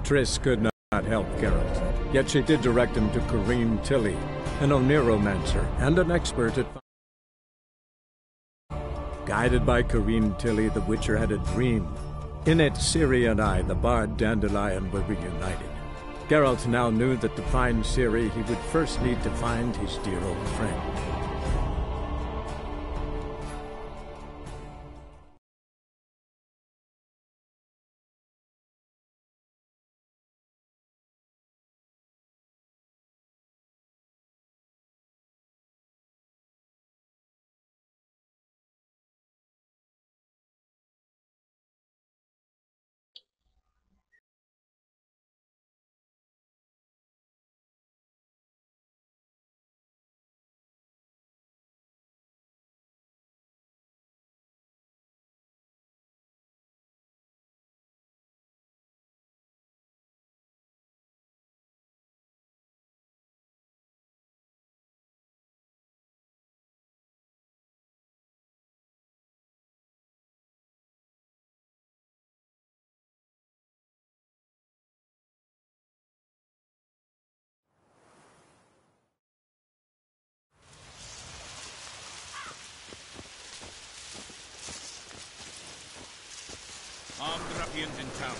Triss could not help Geralt, yet she did direct him to Corrine Tilly, an Oniromancer and an expert at... Guided by Corrine Tilly, the Witcher had a dream. In it, Ciri and I, the bard Dandelion, were reunited. Geralt now knew that to find Ciri, he would first need to find his dear old friend. Armed ruffians in town.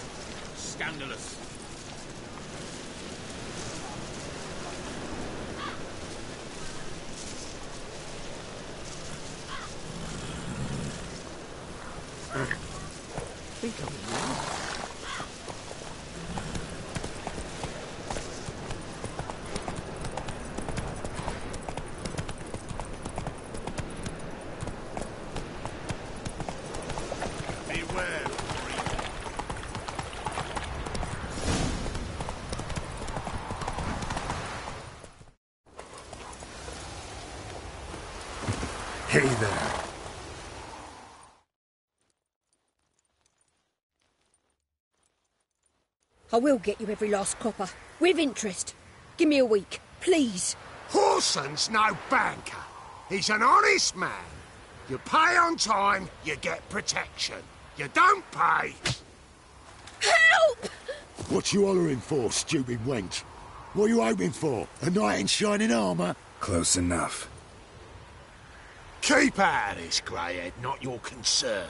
Scandalous. Think of it now. Hey there. I will get you every last copper, with interest. Give me a week, please. Whoreson's no banker. He's an honest man. You pay on time, you get protection. You don't pay... Help! What you hollering for, stupid wench? What are you hoping for? A knight in shining armour? Close enough. Keep out of this, Greyhead, not your concern.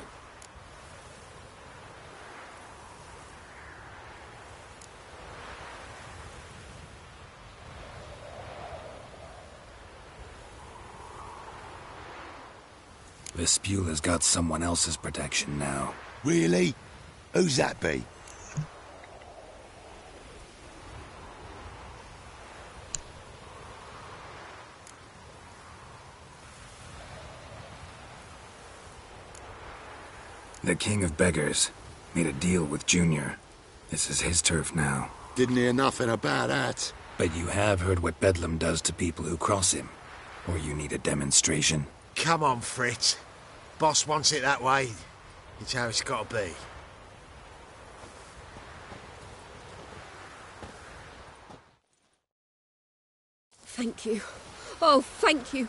Vespula's got someone else's protection now. Really? Who's that be? The King of Beggars made a deal with Junior. This is his turf now. Didn't hear nothing about that. But you have heard what Bedlam does to people who cross him. Or you need a demonstration. Come on, Fritz. Boss wants it that way. It's how it's got to be. Thank you. Oh, thank you.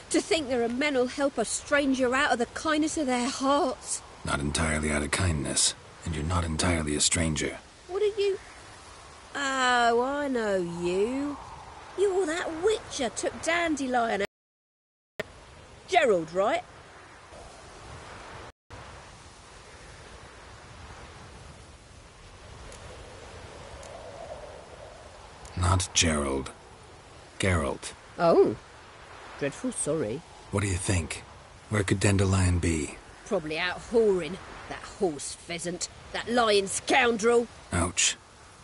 To think there are men who'll help a stranger out of the kindness of their hearts. Not entirely out of kindness, and you're not entirely a stranger. What are you... Oh, I know you. You're that witcher took Dandelion out. Gerald, right? Not Gerald. Geralt. Oh. Dreadful sorry. What do you think? Where could Dandelion be? Probably out whoring. That horse pheasant. That lying scoundrel. Ouch.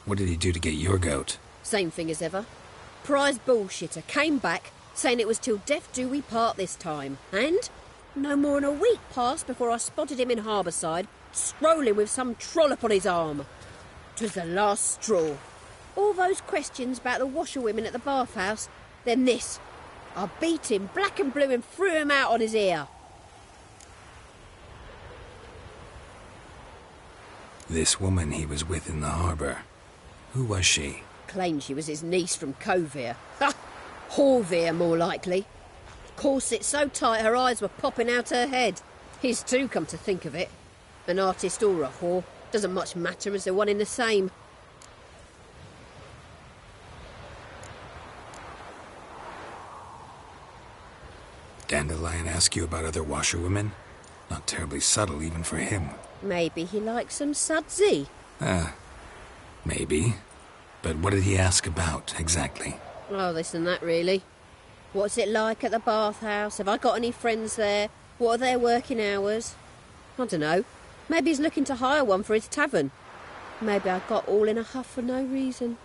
What did he do to get your goat? Same thing as ever. Prize bullshitter came back, saying it was till death do we part this time. And no more than a week passed before I spotted him in Harbourside, strolling with some trollop on his arm. 'Twas the last straw. All those questions about the washerwomen at the bathhouse, then this. I beat him black and blue and threw him out on his ear. This woman he was with in the harbour. Who was she? Claimed she was his niece from Kovir. Ha! Horvir, more likely. Corset so tight her eyes were popping out her head. His too, come to think of it. An artist or a whore. Doesn't much matter as they're one in the same. ask you about other washerwomen? Not terribly subtle even for him. Maybe he likes some sudsy. Maybe. But what did he ask about, exactly? Oh, this and that, really. What's it like at the bathhouse? Have I got any friends there? What are their working hours? I don't know. Maybe he's looking to hire one for his tavern. Maybe I got all in a huff for no reason.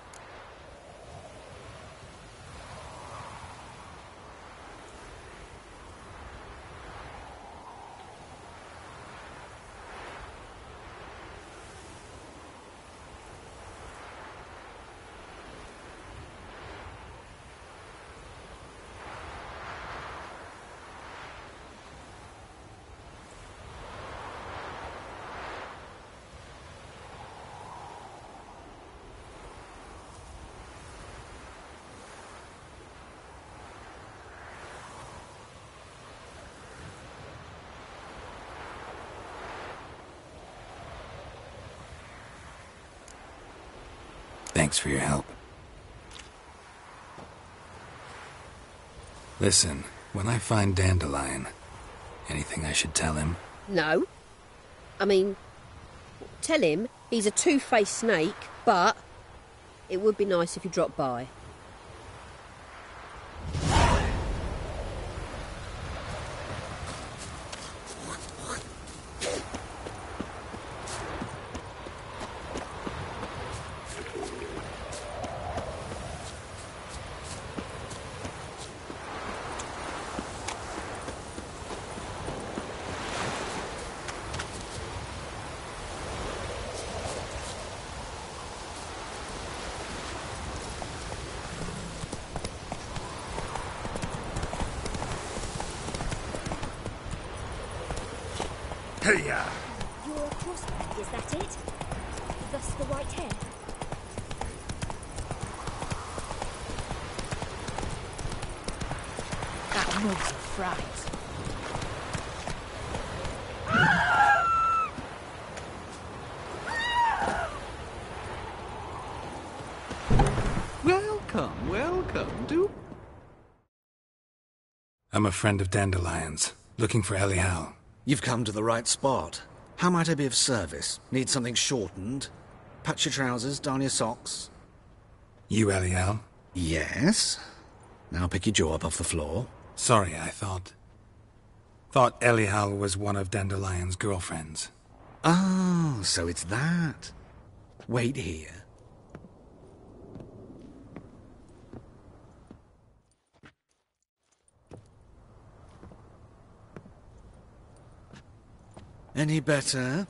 Thanks for your help. Listen, when I find Dandelion, anything I should tell him? No. I mean, tell him he's a two-faced snake, but it would be nice if you dropped by. Here. You're a crossbred, is that it? Thus the white hair? That mug's a fright. Welcome, welcome. I'm a friend of Dandelion's, looking for Elial. You've come to the right spot. How might I be of service? Need something shortened? Patch your trousers, darn your socks. You Elial? Yes. Now pick your jaw up off the floor. Sorry, I thought Elial was one of Dandelion's girlfriends. Oh, so it's that. Wait here. Any better?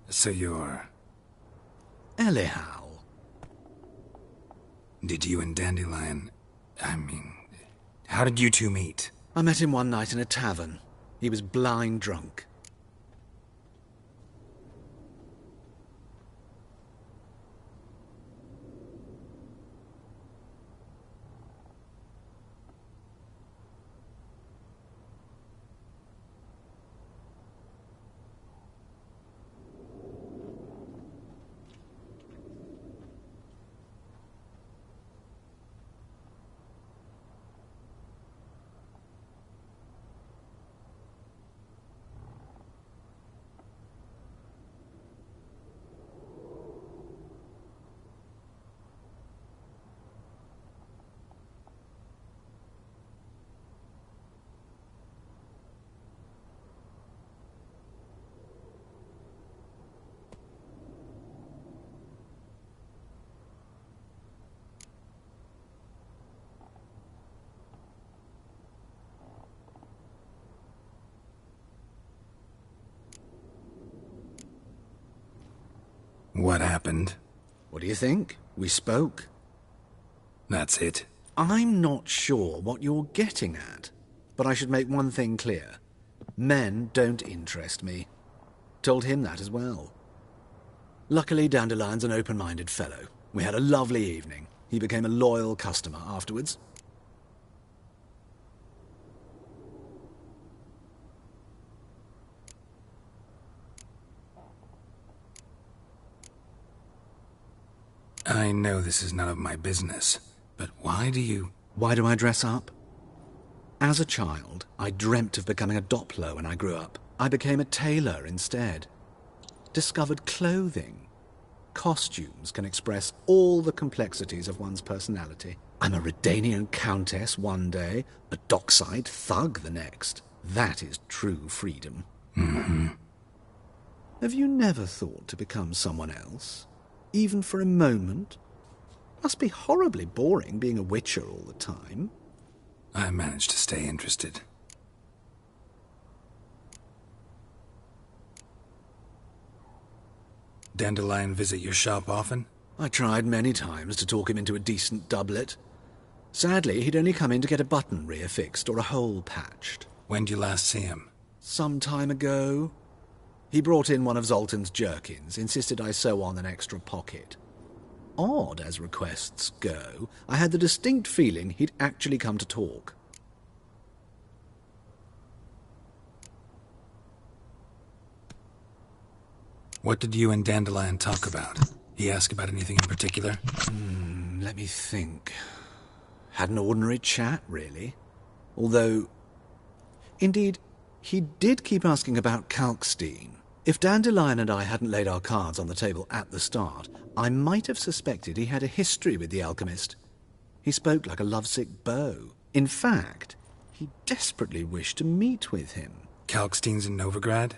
So you're... Elial. Did you and Dandelion... how did you two meet? I met him one night in a tavern. He was blind drunk. What happened? What do you think? We spoke. That's it. I'm not sure what you're getting at, but I should make one thing clear. Men don't interest me. Told him that as well. Luckily, Dandelion's an open-minded fellow. We had a lovely evening. He became a loyal customer afterwards. I know this is none of my business, but why do you... Why do I dress up? As a child, I dreamt of becoming a Doppler when I grew up. I became a tailor instead. Discovered clothing. Costumes can express all the complexities of one's personality. I'm a Redanian countess one day, a dockside thug the next. That is true freedom. Mm-hmm. Have you never thought to become someone else? Even for a moment? Must be horribly boring being a witcher all the time. I managed to stay interested. Dandelion visit your shop often? I tried many times to talk him into a decent doublet. Sadly, he'd only come in to get a button reaffixed or a hole patched. When did you last see him? Some time ago. He brought in one of Zoltan's jerkins, insisted I sew on an extra pocket. Odd as requests go, I had the distinct feeling he'd actually come to talk. What did you and Dandelion talk about? He asked about anything in particular? Let me think. Had an ordinary chat, really. Although, indeed, he did keep asking about Kalkstein. If Dandelion and I hadn't laid our cards on the table at the start, I might have suspected he had a history with the alchemist. He spoke like a lovesick beau. In fact, he desperately wished to meet with him. Kalkstein's in Novigrad?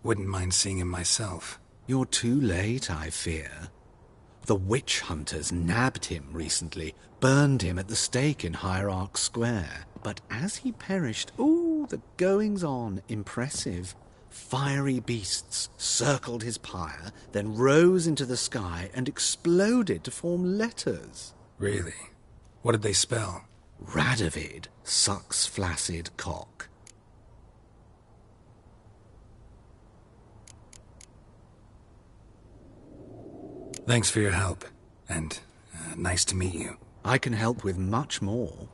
Wouldn't mind seeing him myself. You're too late, I fear. The witch hunters nabbed him recently, burned him at the stake in Hierarch Square. But as he perished, the goings-on, impressive. Fiery beasts circled his pyre, then rose into the sky and exploded to form letters. Really? What did they spell? Radovid sucks flaccid cock. Thanks for your help, and nice to meet you. I can help with much more.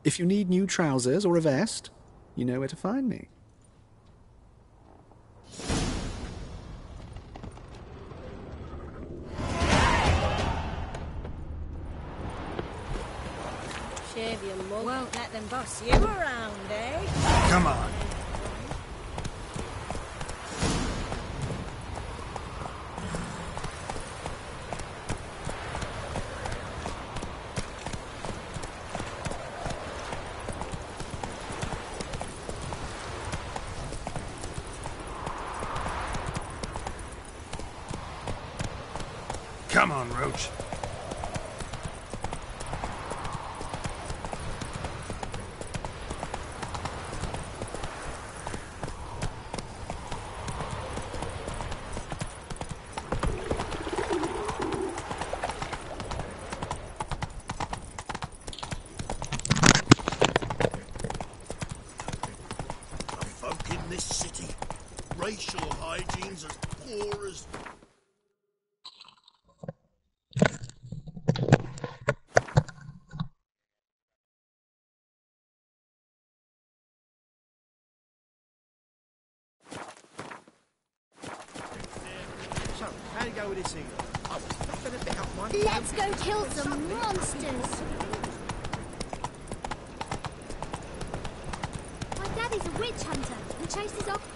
If you need new trousers or a vest, you know where to find me. Shave your mug. Won't let them boss you around, eh? Come on. Come on, Roach. The folk in this city, racial hygiene's as poor as... Let's go kill some monsters. My daddy's a witch hunter and chases off.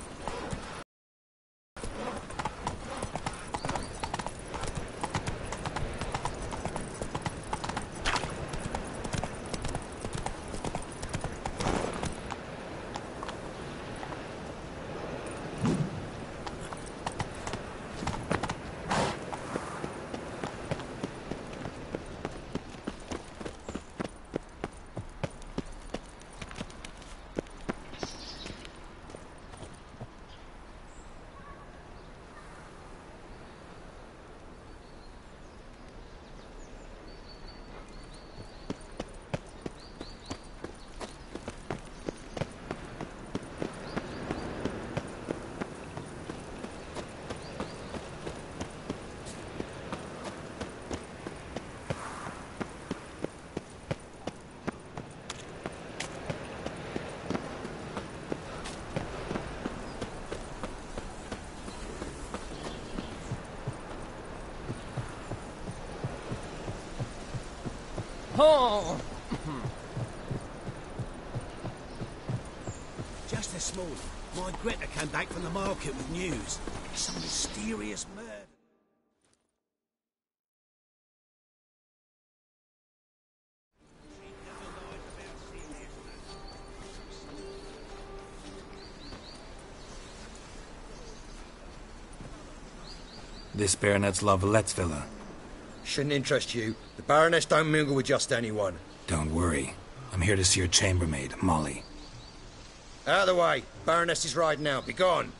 Oh! morning, my Greta came back from the market with news. Some mysterious murder. This Baronet's La Vallette's villa. Shouldn't interest you. The Baroness don't mingle with just anyone. Don't worry. I'm here to see your chambermaid, Molly. Out of the way. Baroness is riding out. Be gone.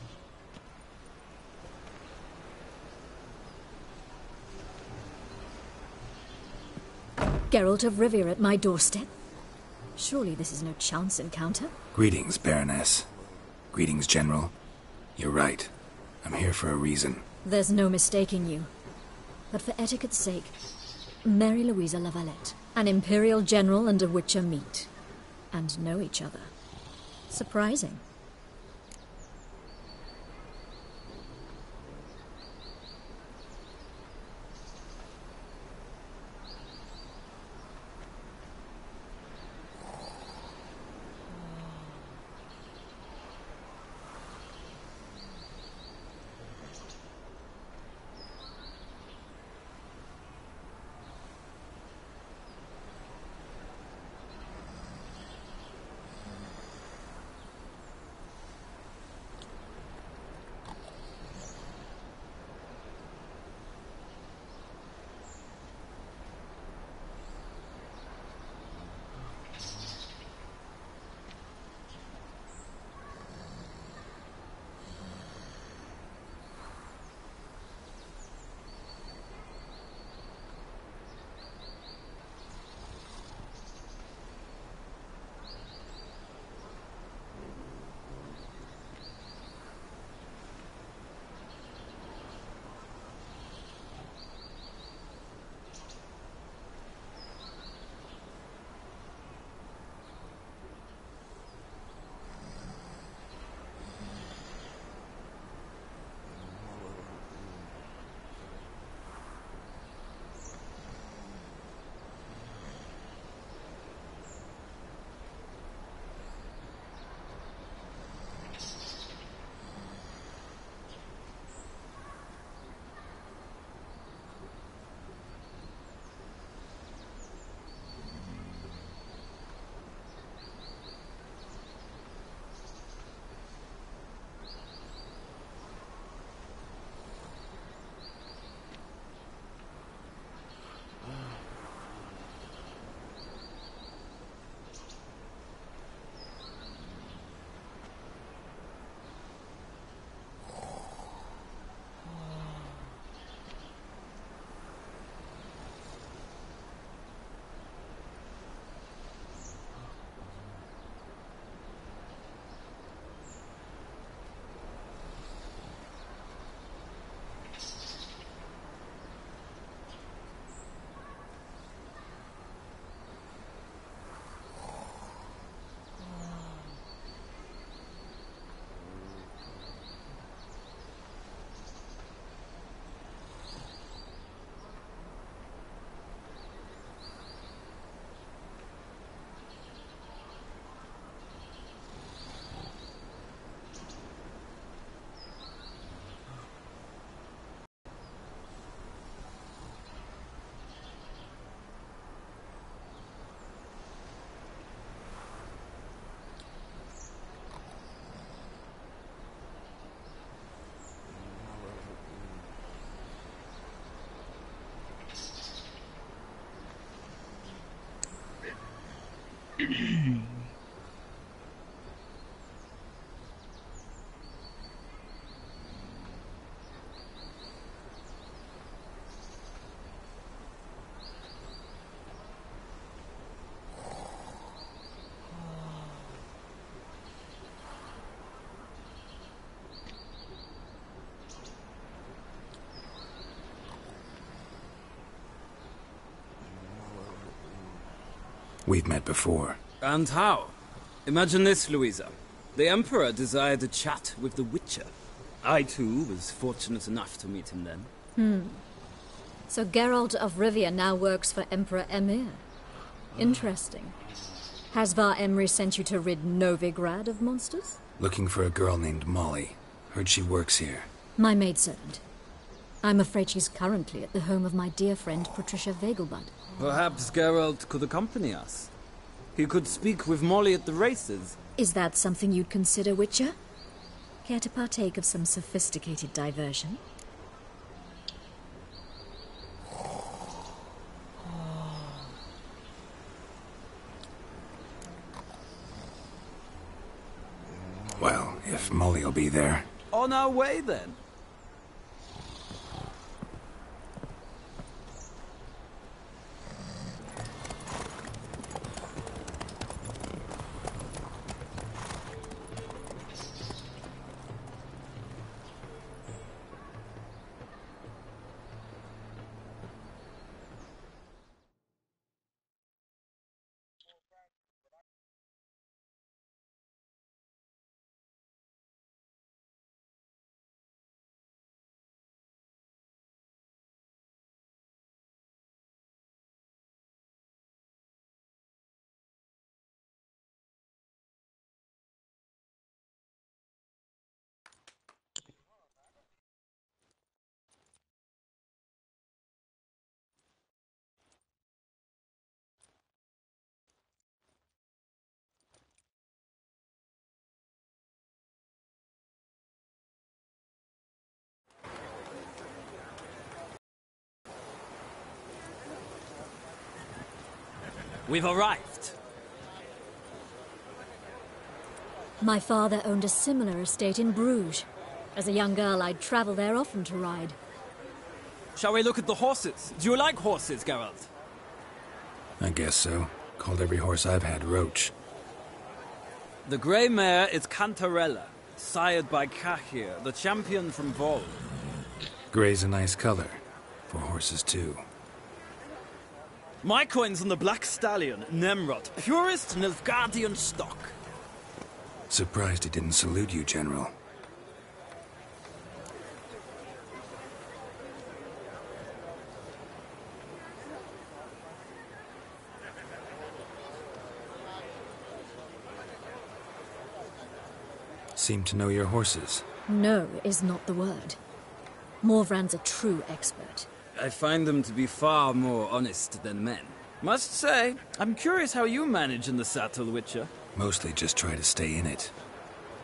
Geralt of Rivia at my doorstep? Surely this is no chance encounter? Greetings, Baroness. Greetings, General. You're right. I'm here for a reason. There's no mistaking you. But for etiquette's sake, Mary Louisa La Valette, an Imperial General and a Witcher meet. And know each other. Surprising. We've met before. And how? Imagine this, Louisa. The Emperor desired a chat with the Witcher. I, too, was fortunate enough to meet him then. So Geralt of Rivia now works for Emperor Emhyr. Interesting. Has Var Emreis sent you to rid Novigrad of monsters? Looking for a girl named Molly. Heard she works here. My maidservant. I'm afraid she's currently at the home of my dear friend Patricia Vegelbud. Perhaps Geralt could accompany us. He could speak with Molly at the races. Is that something you'd consider, Witcher? Care to partake of some sophisticated diversion? Well, if Molly'll be there. On our way, then. We've arrived. My father owned a similar estate in Bruges. As a young girl, I'd travel there often to ride. Shall we look at the horses? Do you like horses, Geralt? I guess so. Called every horse I've had Roach. The grey mare is Cantarella, sired by Cahir, the champion from Vol. Grey's a nice color. For horses, too. My coin's on the Black Stallion, Nemrod, purest Nilfgaardian stock. Surprised he didn't salute you, General. Seem to know your horses. No is not the word. Morvran's a true expert. I find them to be far more honest than men. Must say, I'm curious how you manage in the saddle, Witcher. Mostly just try to stay in it.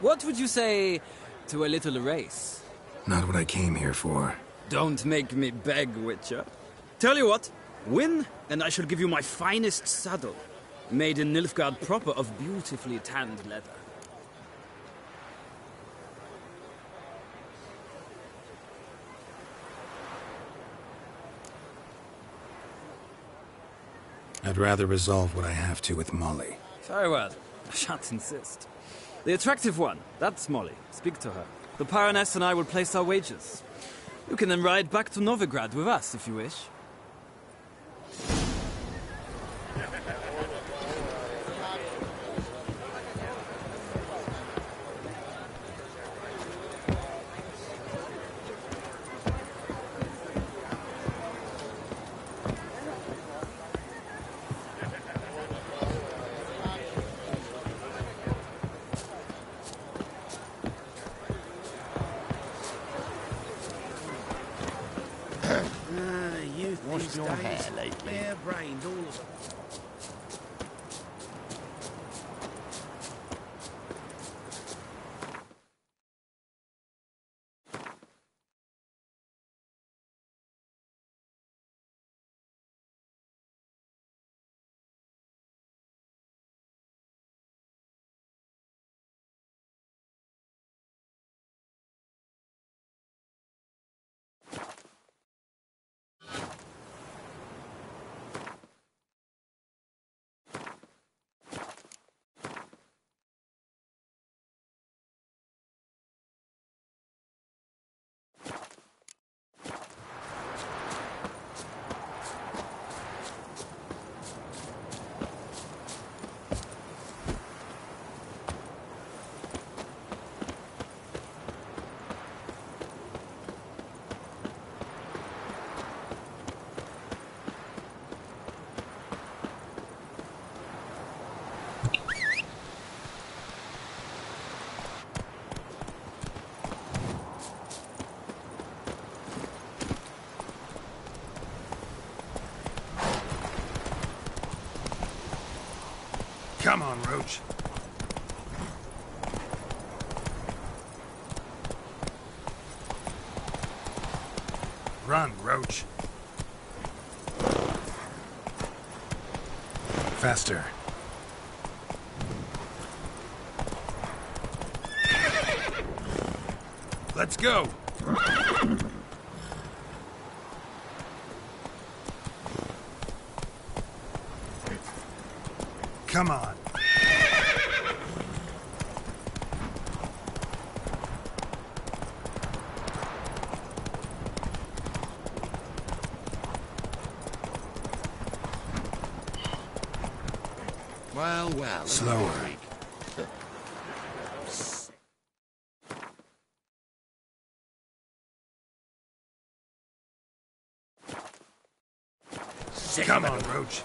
What would you say to a little race? Not what I came here for. Don't make me beg, Witcher. Tell you what, win, and I shall give you my finest saddle. Made in Nilfgaard proper of beautifully tanned leather. I'd rather resolve what I have to with Molly. Very well. I shan't insist. The attractive one, that's Molly. Speak to her. The Baroness and I will place our wagers. You can then ride back to Novigrad with us, if you wish. Washed your hair lately? Bare-brained, all of them. Come on, Roach. Run, Roach. Faster. Let's go. Come on. Well. Slower. Come on, Roach.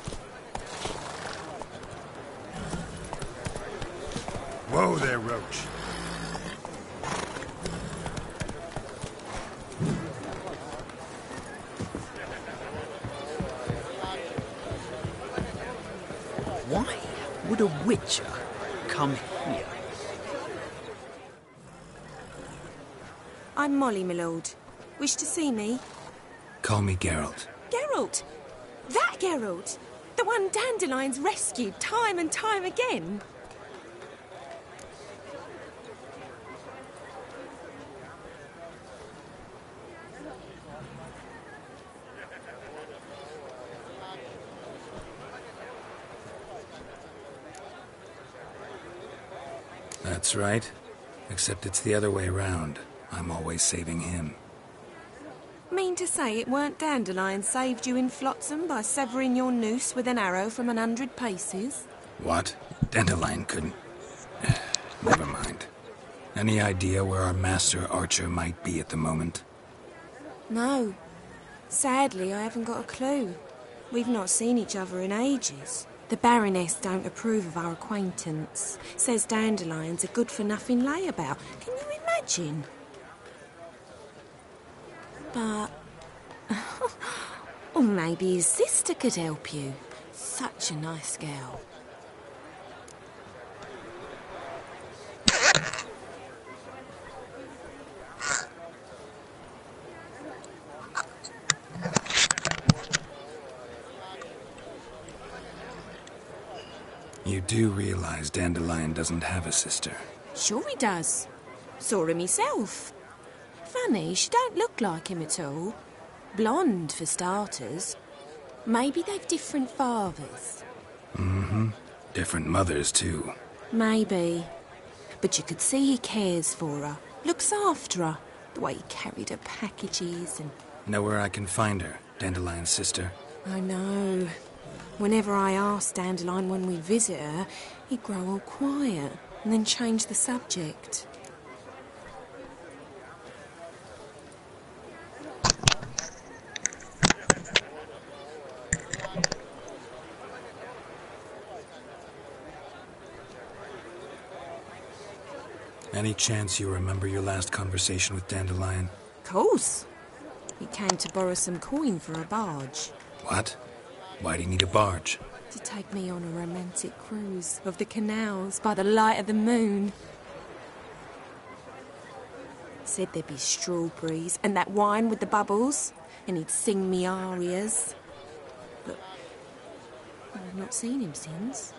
Whoa there, Roach. Why would a witcher come here? I'm Molly, my lord. Wish to see me? Call me Geralt. Geralt! That Geralt! The one Dandelion's rescued time and time again! That's right. Except it's the other way around. I'm always saving him. Mean to say it weren't Dandelion saved you in Flotsam by severing your noose with an arrow from 100 paces? What? Dandelion couldn't... Never mind. Any idea where our master archer might be at the moment? No. Sadly, I haven't got a clue. We've not seen each other in ages. The Baroness don't approve of our acquaintance. Says Dandelion's a good-for-nothing layabout. Can you imagine? But... or maybe his sister could help you. Such a nice girl. You do realize Dandelion doesn't have a sister? Sure he does. Saw him himself. Funny, she don't look like him at all. Blonde, for starters. Maybe they've different fathers. Mm-hmm. Different mothers, too. Maybe. But you could see he cares for her. Looks after her. The way he carried her packages and... Know where I can find her, Dandelion's sister? I know. Whenever I asked Dandelion when we'd visit her, he'd grow all quiet and then change the subject. Any chance you remember your last conversation with Dandelion? Course. He came to borrow some coin for a barge. What? Why do you need a barge? To take me on a romantic cruise of the canals by the light of the moon. Said there'd be strawberries and that wine with the bubbles, and he'd sing me arias. But I've not seen him since.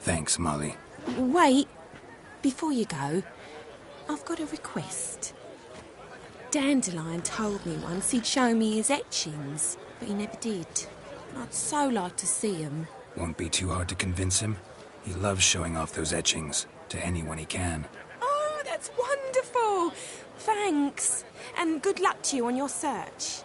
Thanks, Molly. Wait. Before you go, I've got a request. Dandelion told me once he'd show me his etchings, but he never did. I'd so like to see them. Won't be too hard to convince him. He loves showing off those etchings to anyone he can. Oh, that's wonderful! Thanks. And good luck to you on your search.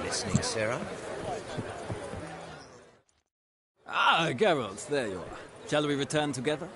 Listening, Sarah? Ah, Geralt, there you are. Shall we return together?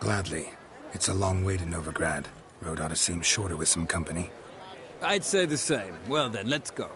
Gladly. It's a long way to Novigrad. Road ought to seem shorter with some company. I'd say the same. Well then, let's go.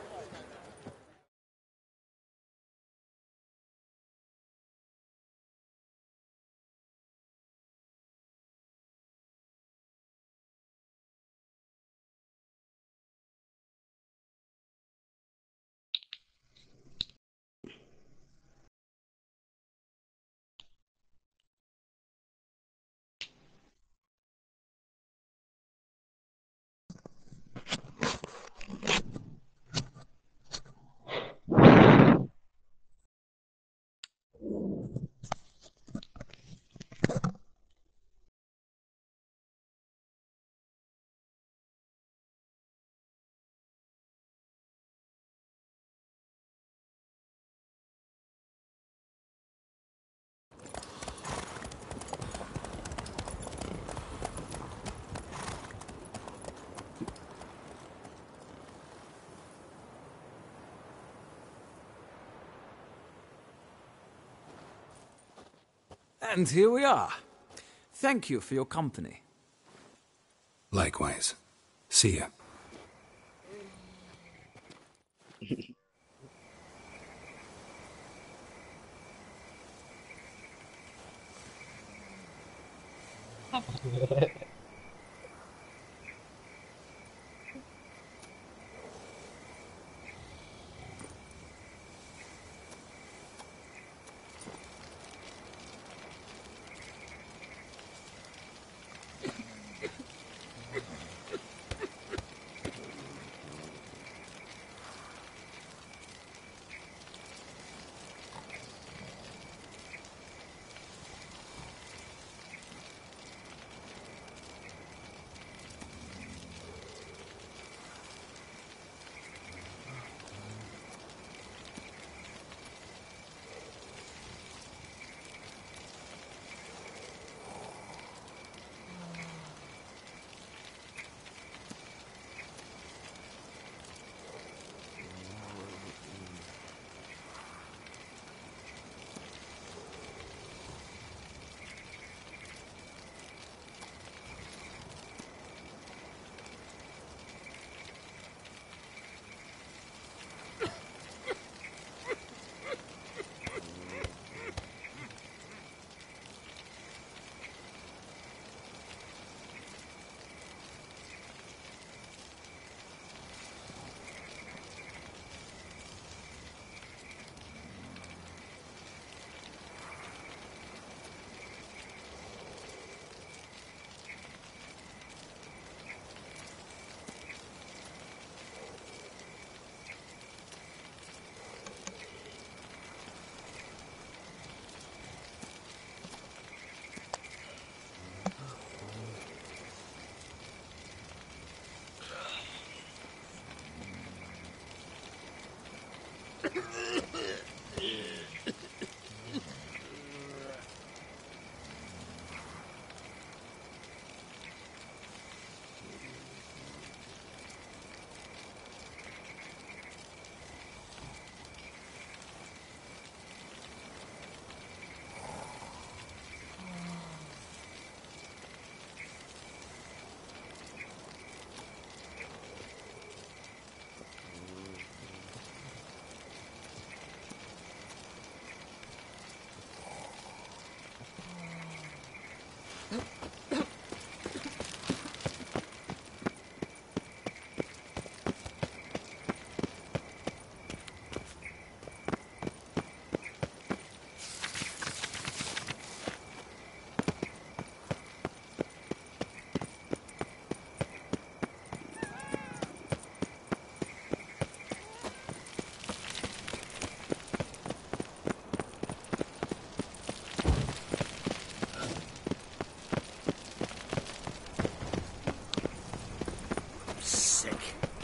And here we are. Thank you for your company. Likewise. See ya.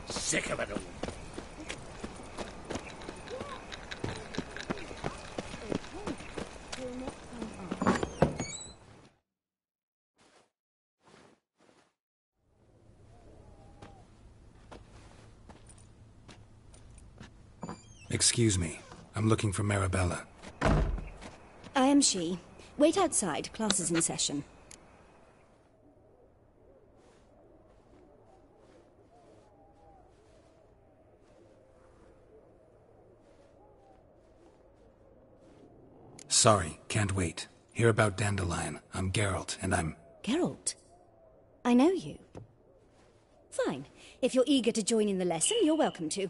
Sick of it all. Excuse me. I'm looking for Marabella. I am she. Wait outside. Class is in session. Sorry, can't wait. Hear about Dandelion. I'm Geralt, and I'm... Geralt? I know you. Fine. If you're eager to join in the lesson, you're welcome to.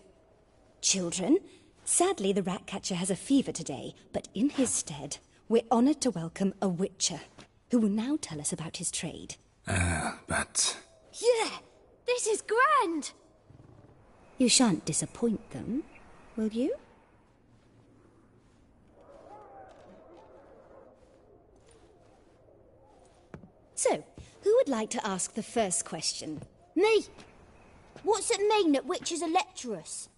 Children, sadly the Ratcatcher has a fever today, but in his stead, we're honoured to welcome a Witcher, who will now tell us about his trade. But... Yeah! This is grand! You shan't disappoint them, will you? So, who would like to ask the first question? Me! What's it mean that witches are lecturers?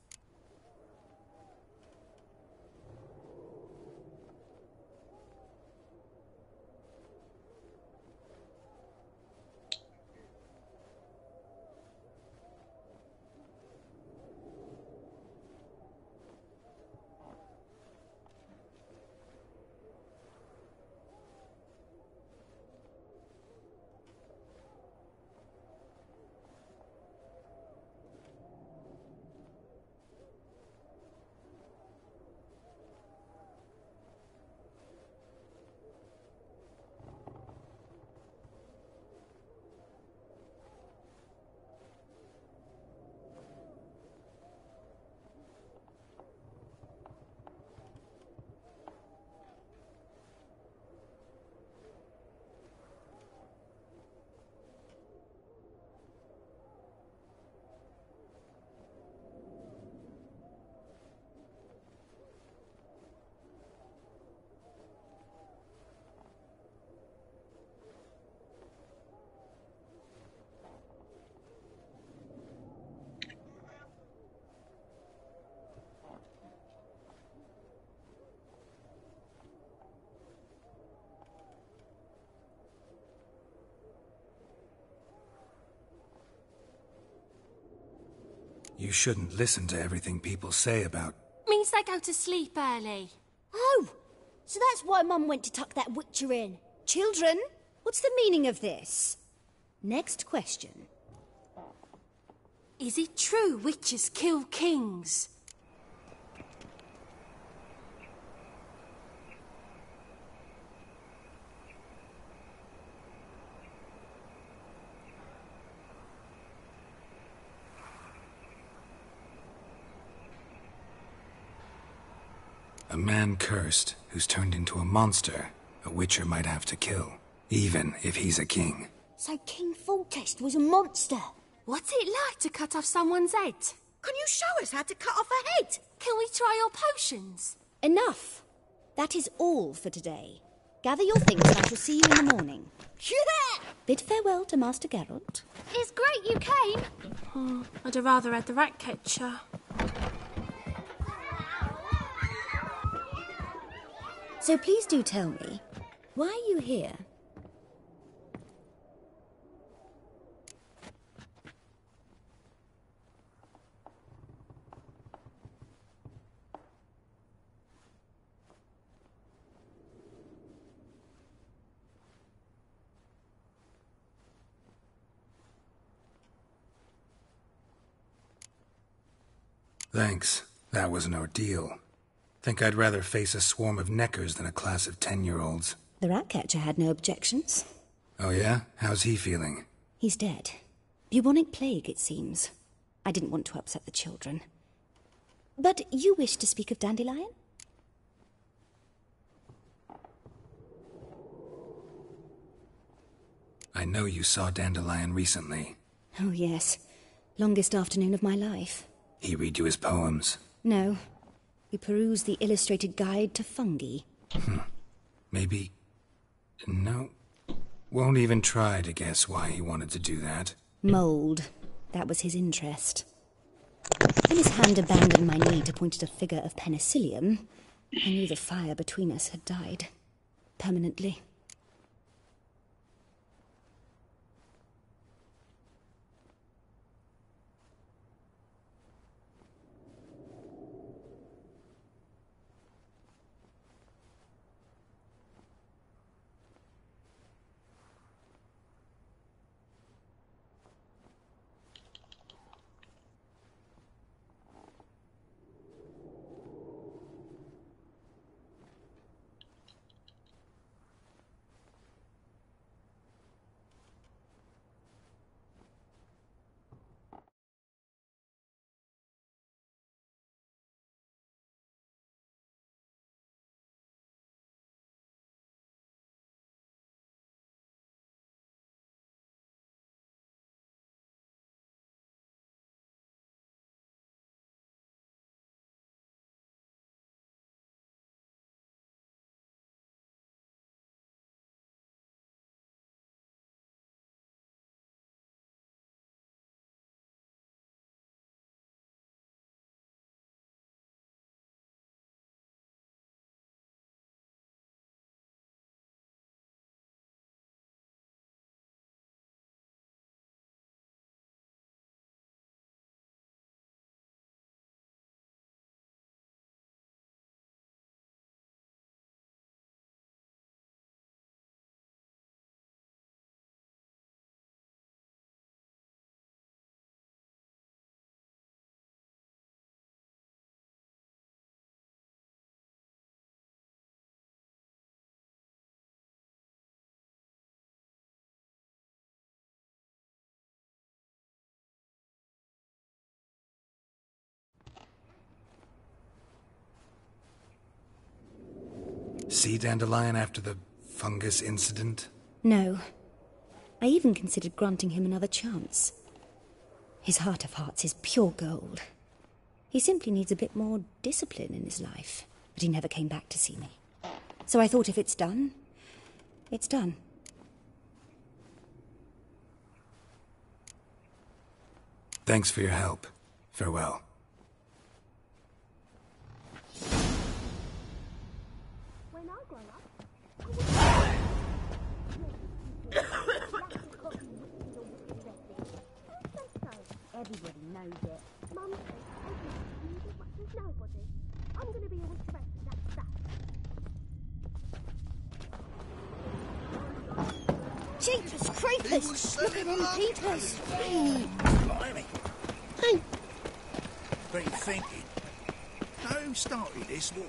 You shouldn't listen to everything people say about... Means they go to sleep early. Oh, so that's why Mum went to tuck that witcher in. Children, what's the meaning of this? Next question. Is it true witches kill kings? A man cursed who's turned into a monster a witcher might have to kill, even if he's a king. So King Foltest was a monster. What's it like to cut off someone's head? Can you show us how to cut off a head? Can we try your potions? Enough. That is all for today. Gather your things and I shall see you in the morning. Yeah! Bid farewell to Master Geralt. It's great you came. Oh, I'd have rather had the rat catcher. So please do tell me, why are you here? Thanks. That was an ordeal. Think I'd rather face a swarm of neckers than a class of 10-year-olds. The Ratcatcher had no objections. Oh yeah? How's he feeling? He's dead. Bubonic plague, it seems. I didn't want to upset the children. But you wish to speak of Dandelion? I know you saw Dandelion recently. Oh yes. Longest afternoon of my life. He read you his poems? No. We perused the illustrated guide to fungi. Maybe... No. Won't even try to guess why he wanted to do that. Mold. That was his interest. When his hand abandoned my knee to point at a figure of penicillium, I knew the fire between us had died. Permanently. See Dandelion after the fungus incident? No. I even considered granting him another chance. His heart of hearts is pure gold. He simply needs a bit more discipline in his life. But he never came back to see me. So I thought if it's done, it's done. Thanks for your help. Farewell. Everybody knows it. Mum nobody. I'm going to be a witch wrestler, that's that. Jeepers creepers! Look at them peepers! Blimey. Hey! What are you thinking? Who started this war?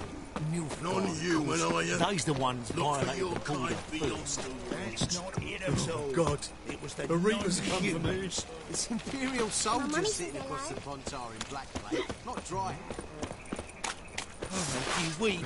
None of you, when I am. Those the ones Look for violated your the border kind beyond first. the That's not it at all. God. It was the Reaper's come for me. non-humans. It's Imperial soldiers sitting across the Pontar in black plate, not dry. Oh, you weep.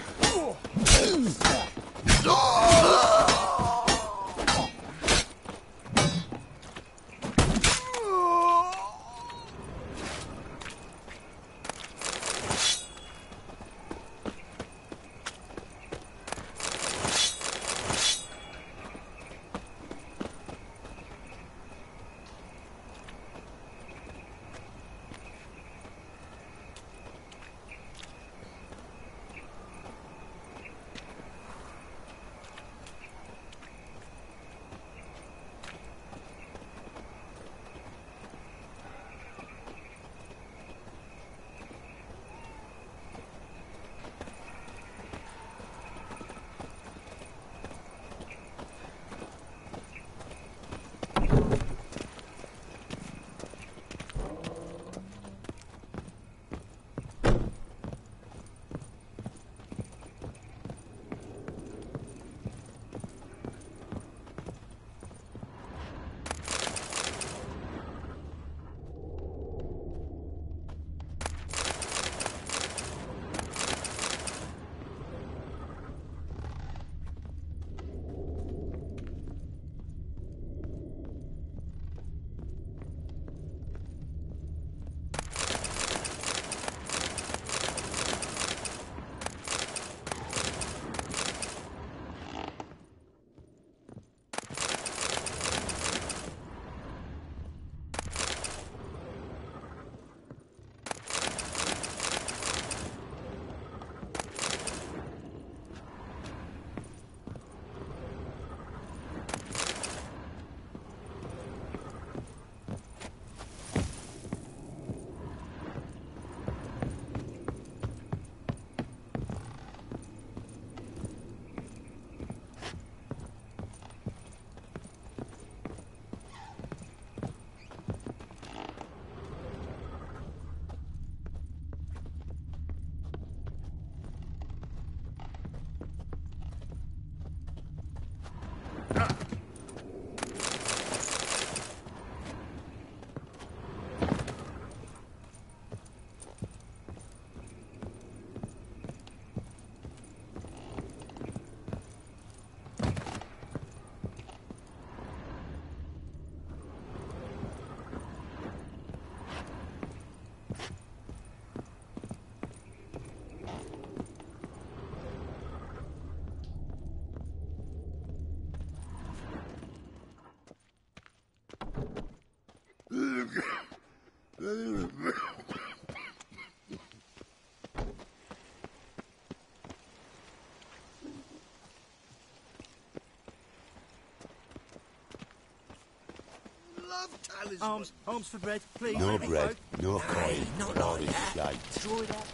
Arms for bread, please. No bread, no coin, not all like this that. shite. Draw it up.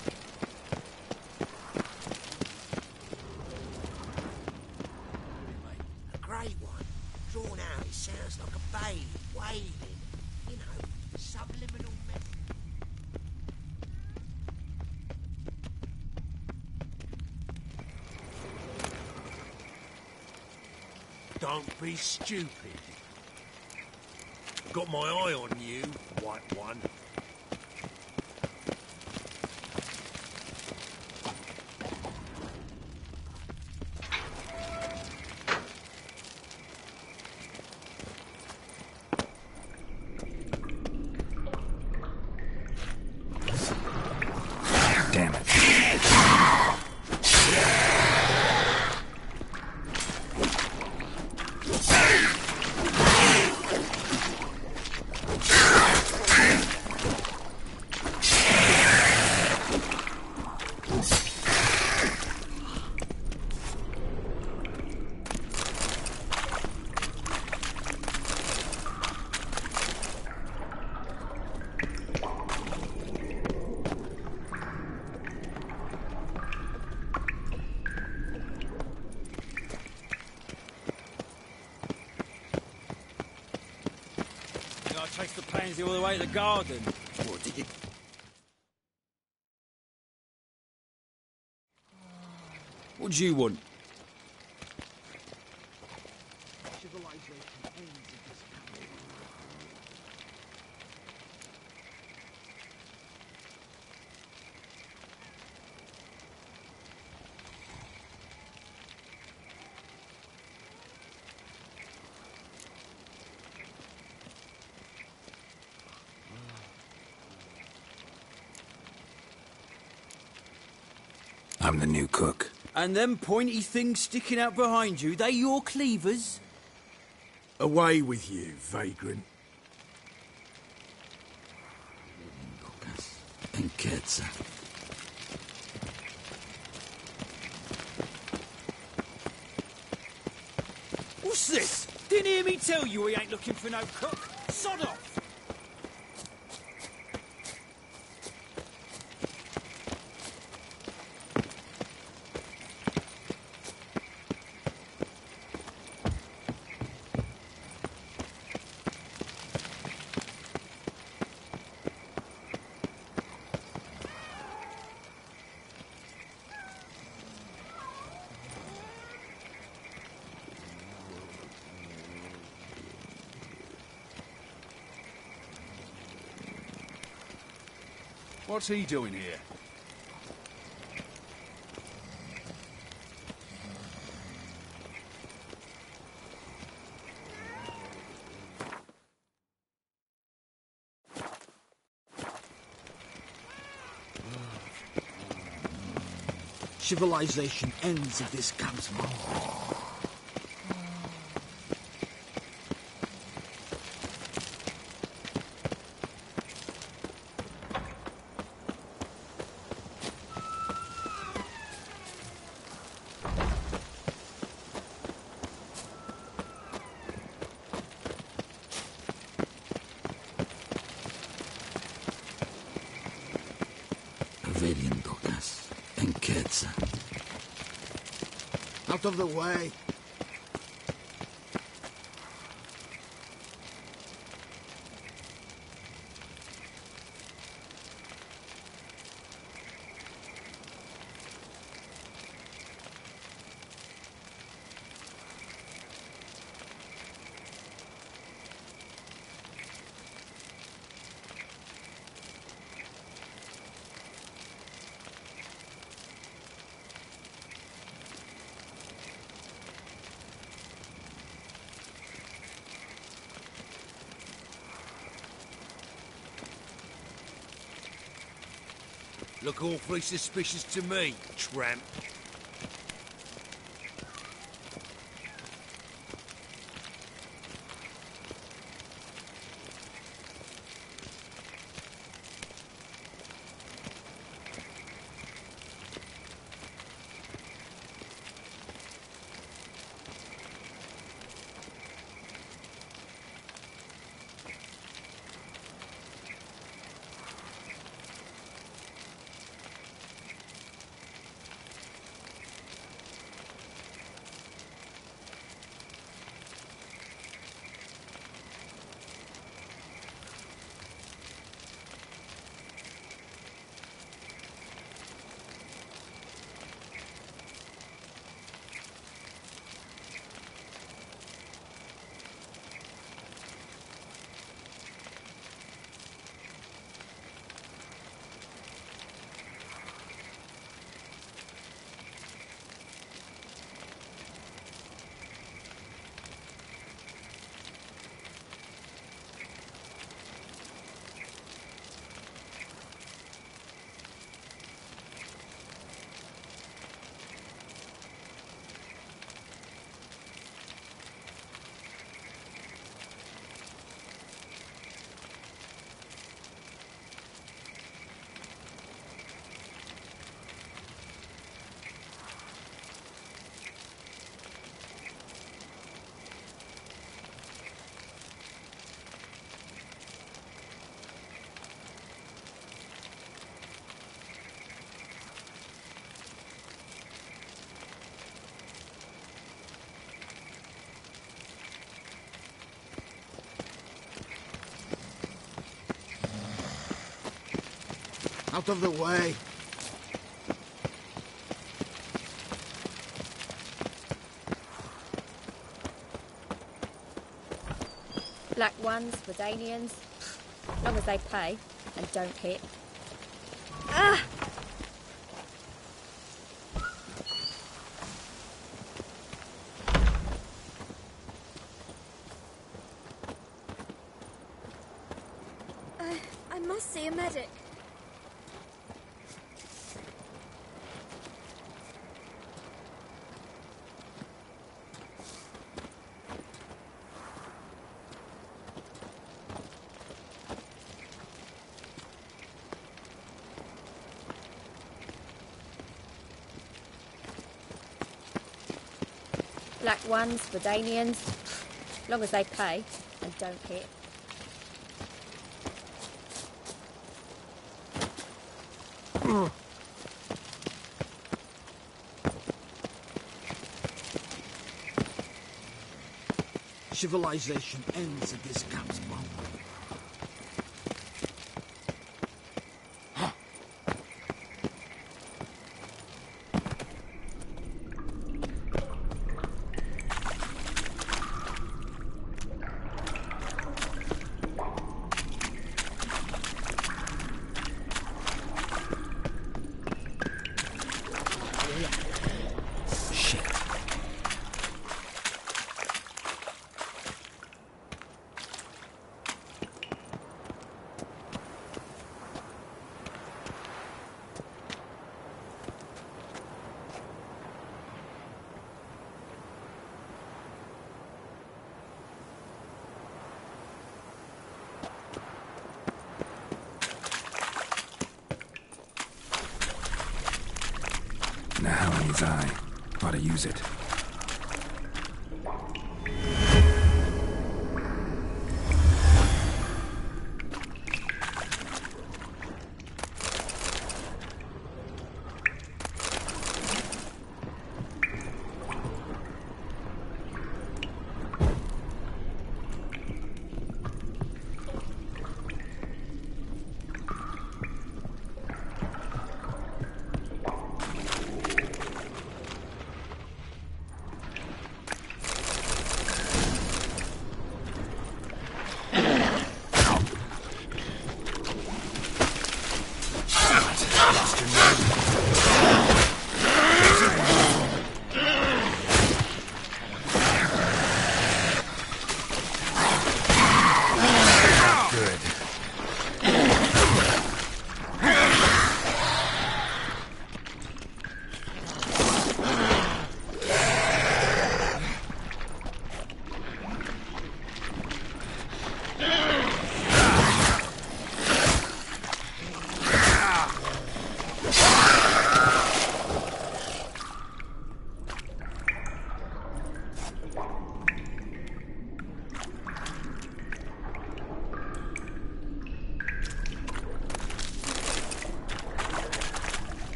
A great one. Drawn out, it sounds like a babe wailing. You know, subliminal method. Don't be stupid. Got my eye on you, white one. Damn it. chase the pansy all the way to the garden. What did you... What do you want? I'm the new cook. And them pointy things sticking out behind you, they your cleavers? Away with you, vagrant. Enqueza. What's this? Didn't hear me tell you we ain't looking for no cook. Sod off! What's he doing here? Civilization ends if this comes more. Veriendocas. Enqueza. Out of the way. Look awfully suspicious to me, tramp. Out of the way. Black ones, Redanians, long as they pay and don't hit. Ah! I must see a medic. Black ones, Redanians, long as they pay and don't hit. Civilization ends at this camp's moment. Now in his eye. Ought to use it.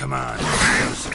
Come on, closer.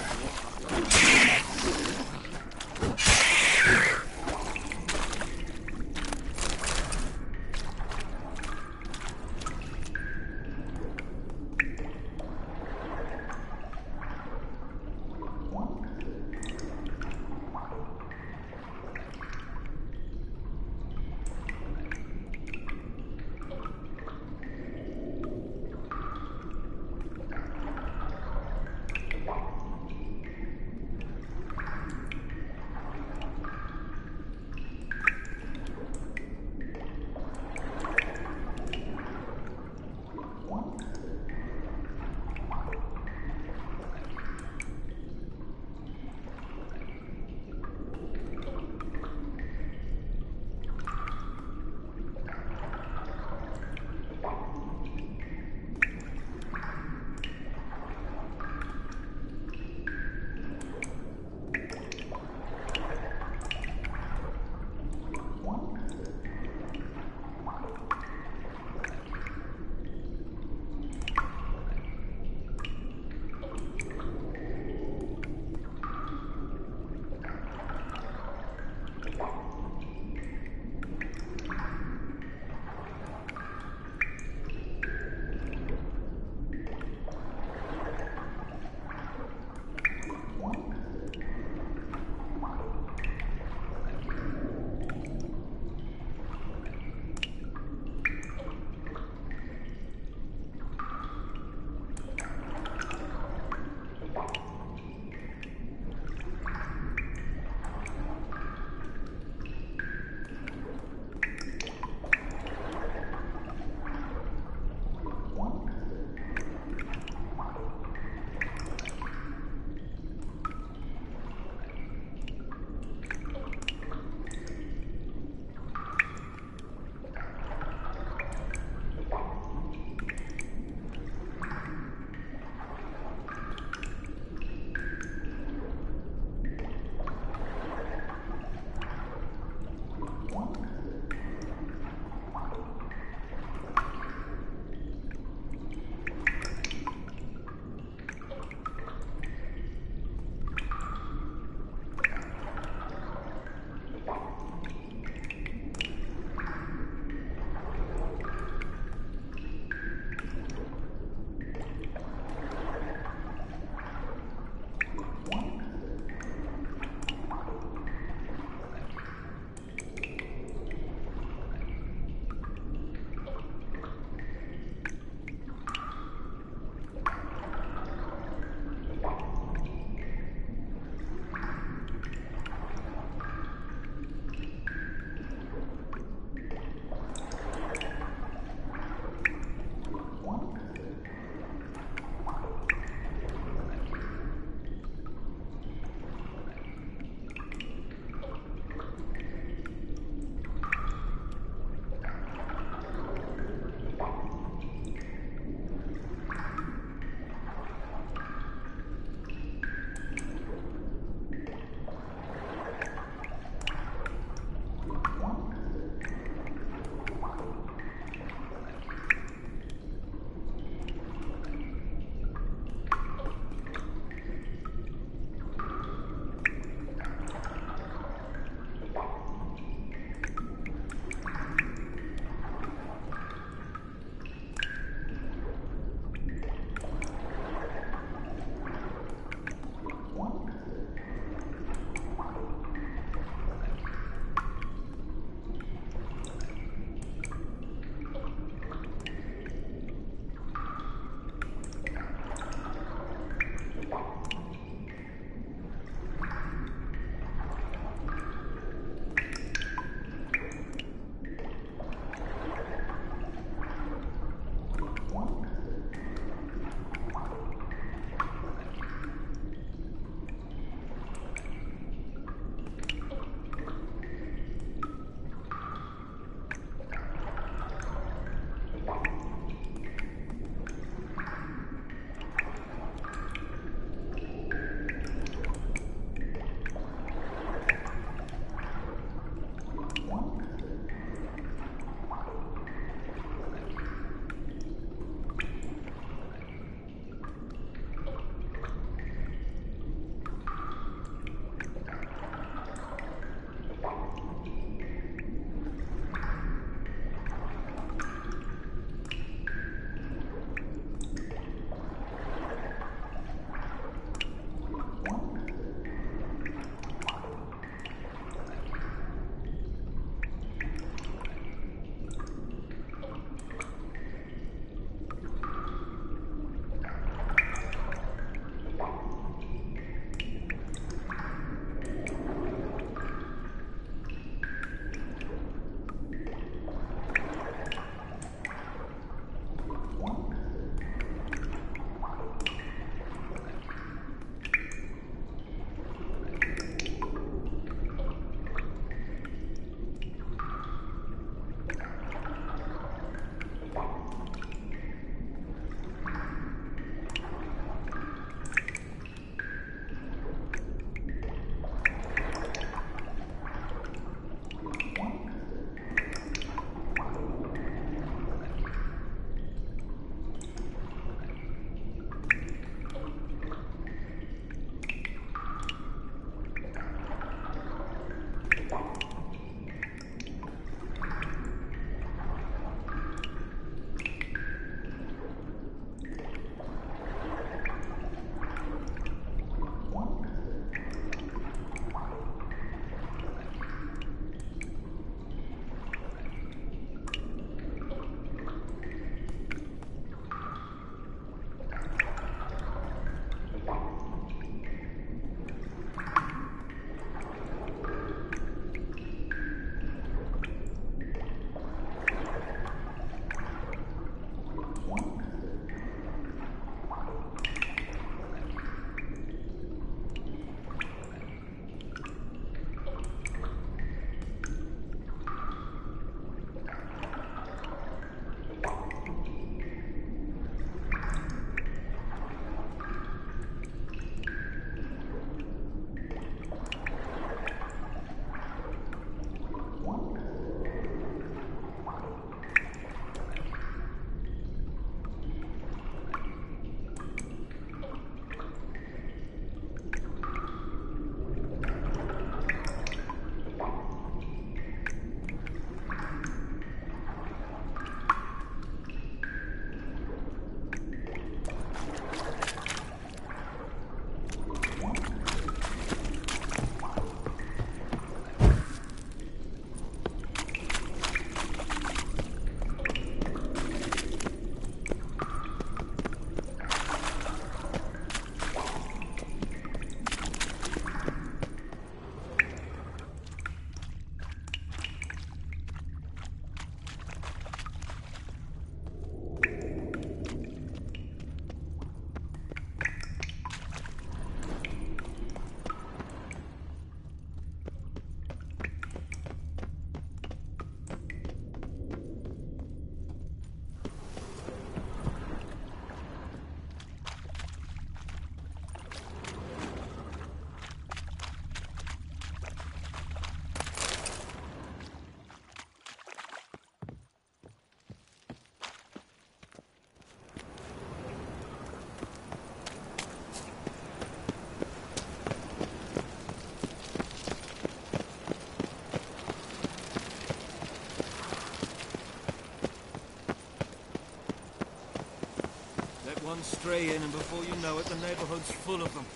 One stray in, and before you know it, the neighborhood's full of them.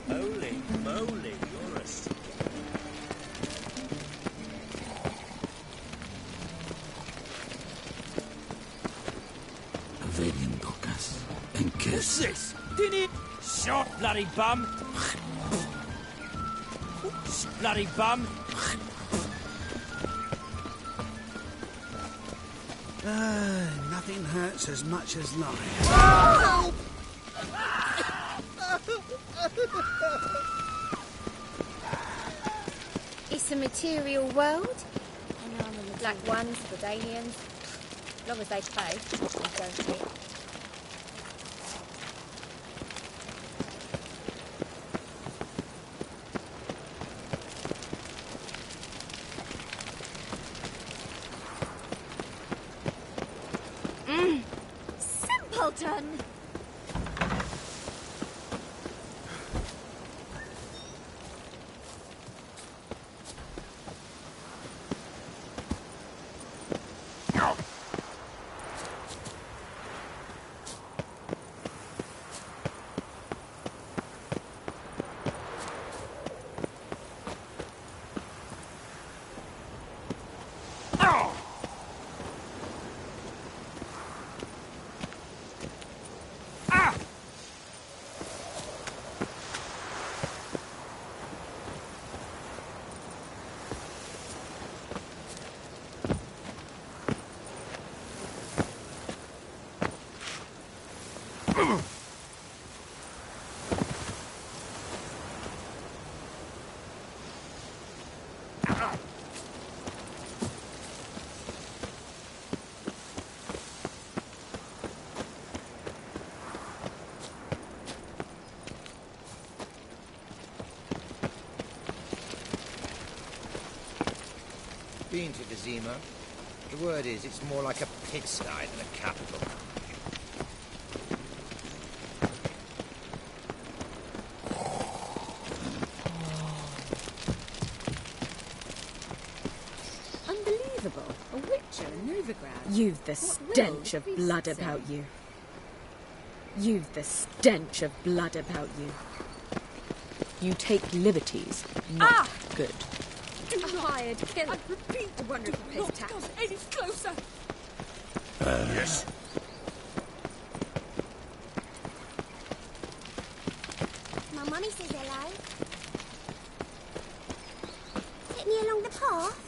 Holy moly, you're a stick. Vedium Docas. And kiss. What's this? Did it? Shot, bloody bum! Bloody bum! Nothing hurts as much as life. Help! It's a material world. Black ones, Redanians. As long as they pay and don't hit. Simpleton! Been to Vizima. The word is, it's more like a pigsty than a capital. Unbelievable. A witcher in Novigrad. You've the stench of blood about you. You've the stench of blood about you. You take liberties. Not good. Hired killer. I repeat, I wonder if he pays tax. Come any closer. Yes. My mummy says hello. Take me along the path.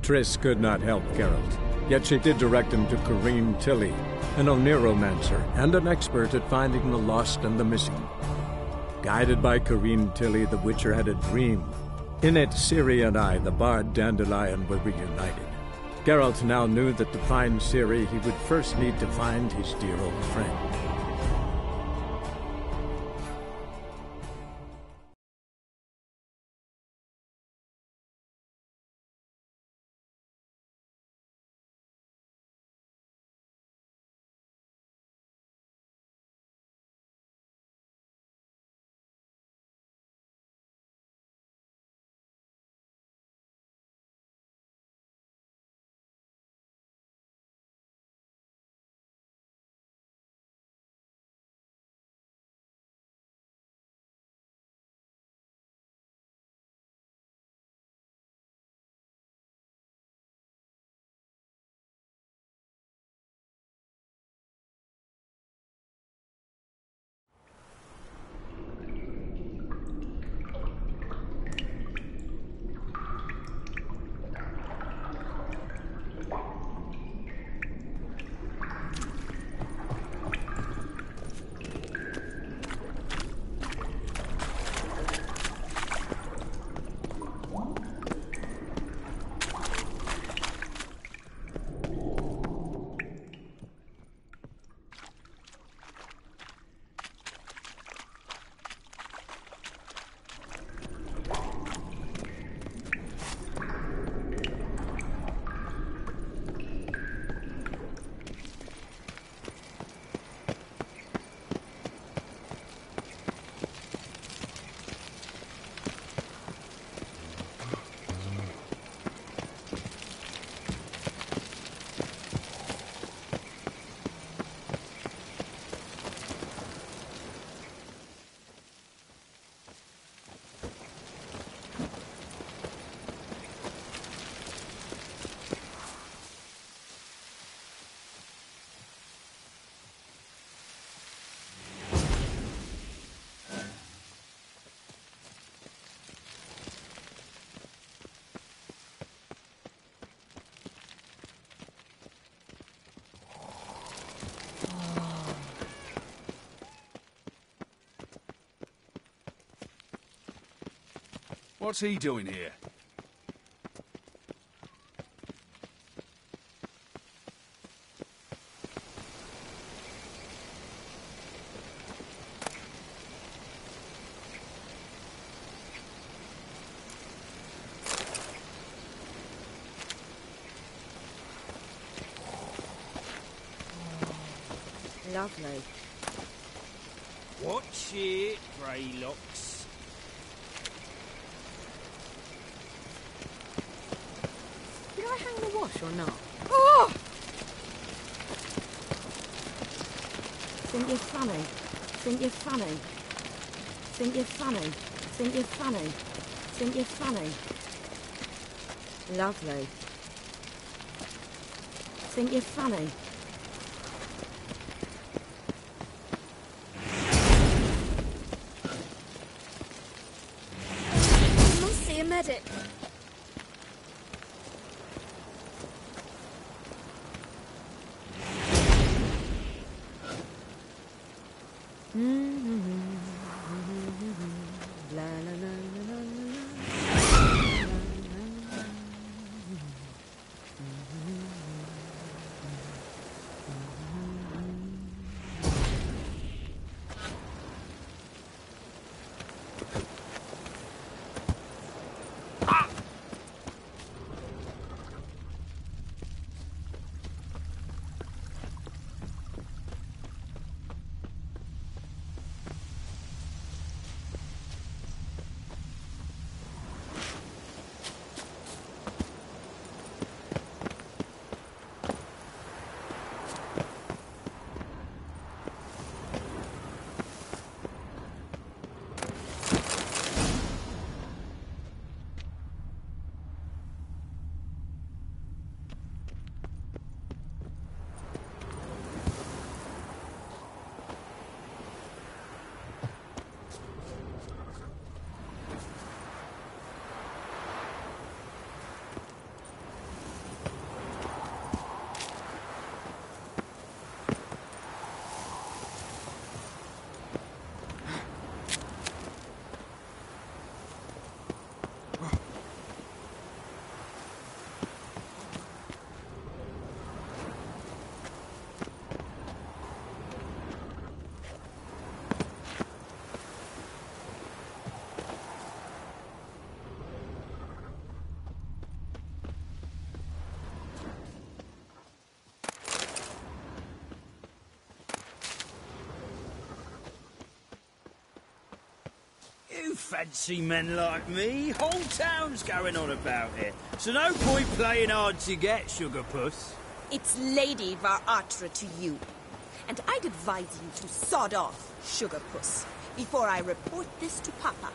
Triss could not help Geralt, yet she did direct him to Corrine Tilly, an Oniromancer and an expert at finding the lost and the missing. Guided by Corrine Tilly, the Witcher had a dream. In it, Ciri and I, the bard Dandelion, were reunited. Geralt now knew that to find Ciri, he would first need to find his dear old friend. What's he doing here? Lovely. Watch it, Greylocks. Did I hang the wash or not? Oh! Think you're funny. Think you're funny. Think you're funny. Think you're funny. Think you're funny. Lovely. Think you're funny. Medic. You fancy men like me? Whole town's going on about it. So no point playing hard to get, Sugar Puss. It's Lady Var-Atra to you. And I'd advise you to sod off, Sugar Puss, before I report this to Papa.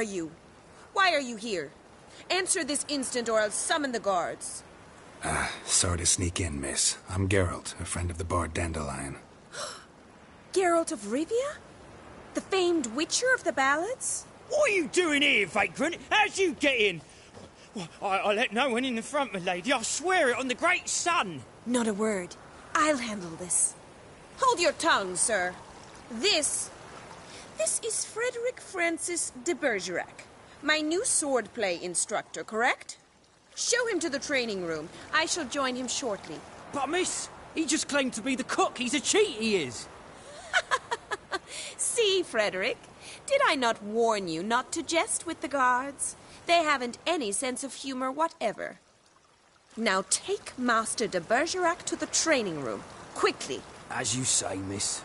you? Why are you here? Answer this instant or I'll summon the guards. Sorry to sneak in, miss. I'm Geralt, a friend of the bard Dandelion. Geralt of Rivia? The famed witcher of the ballads? What are you doing here, vagrant? How'd you get in? Well, I let no one in the front, my lady. I swear it on the great sun. Not a word. I'll handle this. Hold your tongue, sir. This is Frederick Francis de Bergerac, my new swordplay instructor, correct? Show him to the training room. I shall join him shortly. But, miss, he just claimed to be the cook. He's a cheat, he is. See, Frederick, did I not warn you not to jest with the guards? They haven't any sense of humor whatever. Now take Master de Bergerac to the training room, quickly. As you say, miss.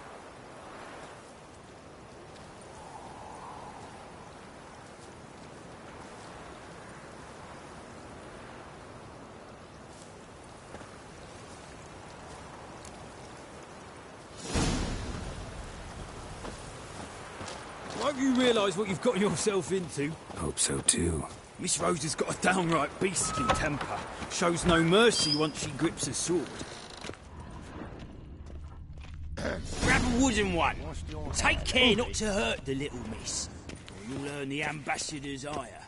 Won't you realise what you've got yourself into? Hope so, too. Miss Rose has got a downright beastly temper. Shows no mercy once she grips a sword. Grab a wooden one. Take care not to hurt the little miss, or you'll earn the ambassador's ire.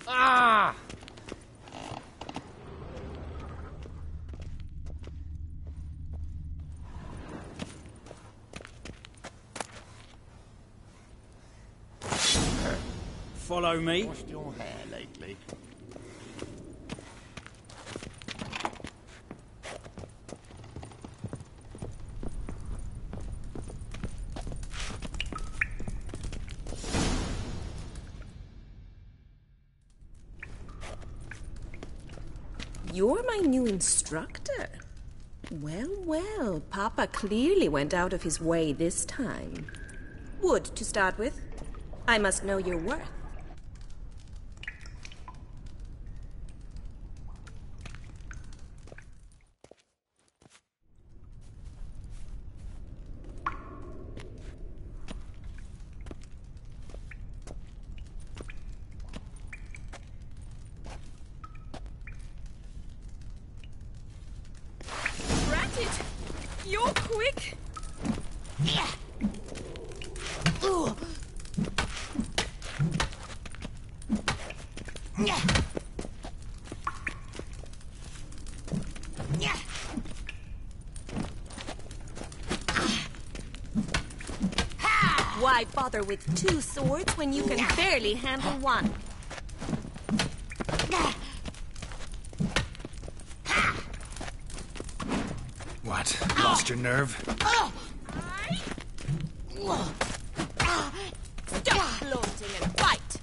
Ah! Follow me. Washed your hair lately? You're my new instructor. Well, well, Papa clearly went out of his way this time. Wood, to start with. I must know your worth. You're quick. Yeah. Ooh. Yeah. Yeah. Why bother with two swords when you can barely handle one? What? Lost your nerve? Stop flaunting and fight!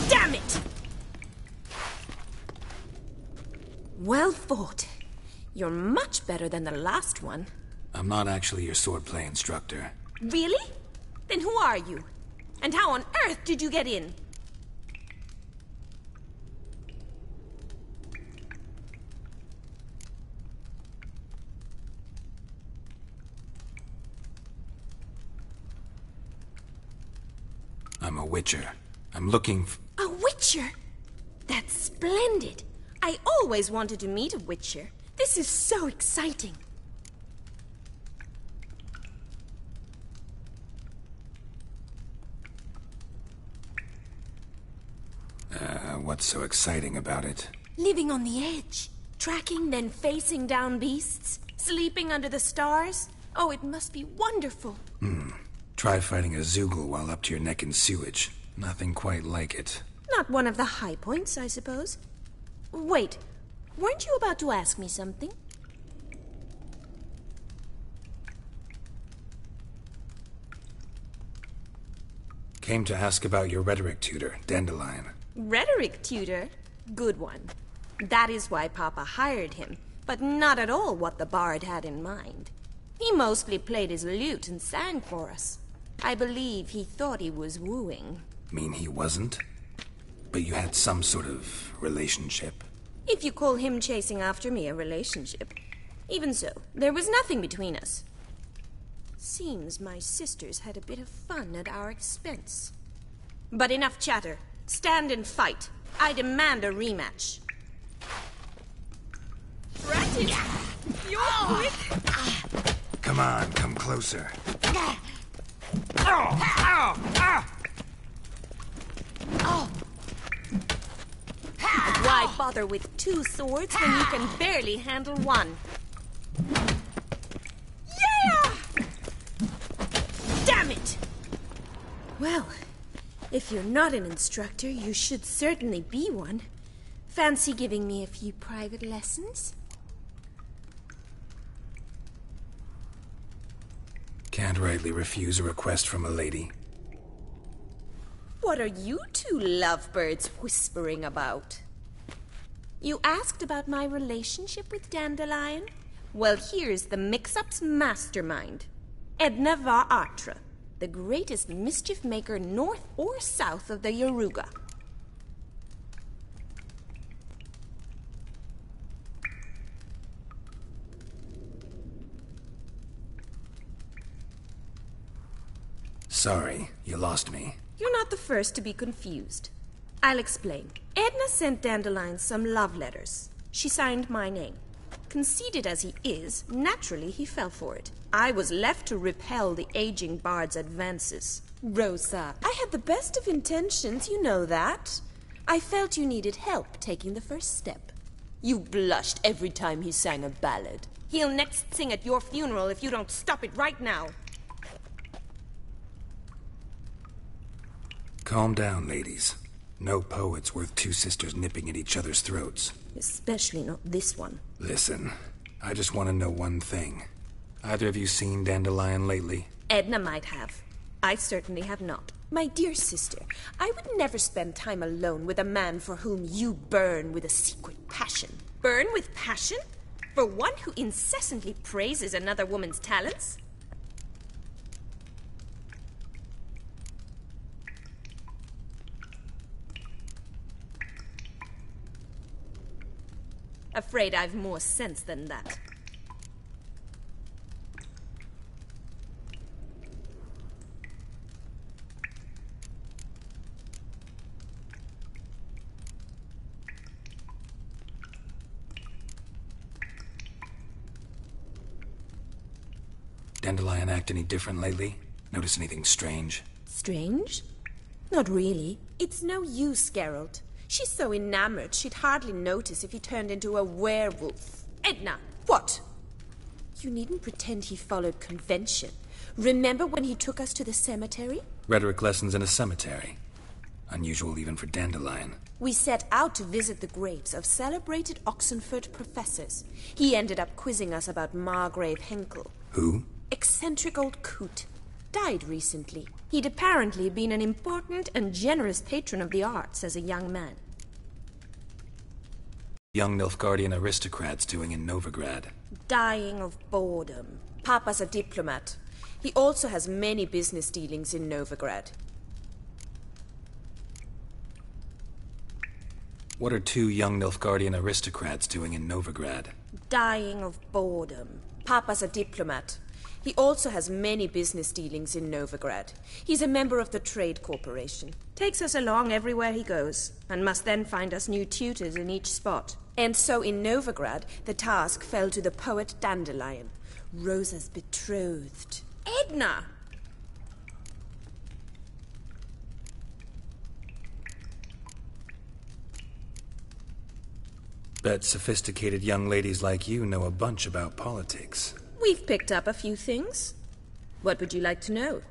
Damn it! Well fought. You're much better than the last one. I'm not actually your swordplay instructor. Really? Then who are you? And how on earth did you get in? I'm a witcher. I'm looking A witcher? That's splendid. I always wanted to meet a witcher. This is so exciting. What's so exciting about it? Living on the edge. Tracking, then facing down beasts. Sleeping under the stars. Oh, it must be wonderful. Try fighting a Zoogle while up to your neck in sewage. Nothing quite like it. Not one of the high points, I suppose. Wait, weren't you about to ask me something? Came to ask about your rhetoric tutor, Dandelion. Rhetoric tutor? Good one. That is why Papa hired him, but not at all what the bard had in mind. He mostly played his lute and sang for us. I believe he thought he was wooing. Mean he wasn't? But you had some sort of relationship? If you call him chasing after me a relationship. Even so, there was nothing between us. Seems my sisters had a bit of fun at our expense. But enough chatter. Stand and fight. I demand a rematch. Ratted! You're quick! Come on, come closer. Why bother with two swords when you can barely handle one? Yeah! Damn it! Well, if you're not an instructor, you should certainly be one. Fancy giving me a few private lessons? Can't rightly refuse a request from a lady. What are you two lovebirds whispering about? You asked about my relationship with Dandelion? Well, here's the mix-up's mastermind. Edna var Atra, the greatest mischief maker north or south of the Yaruga. Sorry, you lost me. You're not the first to be confused. I'll explain. Edna sent Dandelion some love letters. She signed my name. Conceited as he is, naturally he fell for it. I was left to repel the aging bard's advances. Rosa, I had the best of intentions, you know that. I felt you needed help taking the first step. You blushed every time he sang a ballad. He'll next sing at your funeral if you don't stop it right now. Calm down, ladies. No poet's worth two sisters nipping at each other's throats. Especially not this one. Listen, I just want to know one thing. Either of you seen Dandelion lately? Edna might have. I certainly have not. My dear sister, I would never spend time alone with a man for whom you burn with a secret passion. Burn with passion? For one who incessantly praises another woman's talents? Afraid I've more sense than that. Dandelion act any different lately? Notice anything strange? Strange? Not really. It's no use, Geralt. She's so enamored she'd hardly notice if he turned into a werewolf. Edna, what? You needn't pretend he followed convention. Remember when he took us to the cemetery? Rhetoric lessons in a cemetery. Unusual even for Dandelion. We set out to visit the graves of celebrated Oxenford professors. He ended up quizzing us about Margrave Henkel. Who? Eccentric old coot. Died recently. He'd apparently been an important and generous patron of the arts as a young man. Young Nilfgaardian aristocrats doing in Novigrad. Dying of boredom. Papa's a diplomat. He also has many business dealings in Novigrad. What are two young Nilfgaardian aristocrats doing in Novigrad? Dying of boredom. Papa's a diplomat. He also has many business dealings in Novigrad. He's a member of the Trade Corporation. Takes us along everywhere he goes, and must then find us new tutors in each spot. And so in Novigrad, the task fell to the poet Dandelion, Rosa's betrothed. Edna! Bet sophisticated young ladies like you know a bunch about politics. We've picked up a few things. What would you like to know?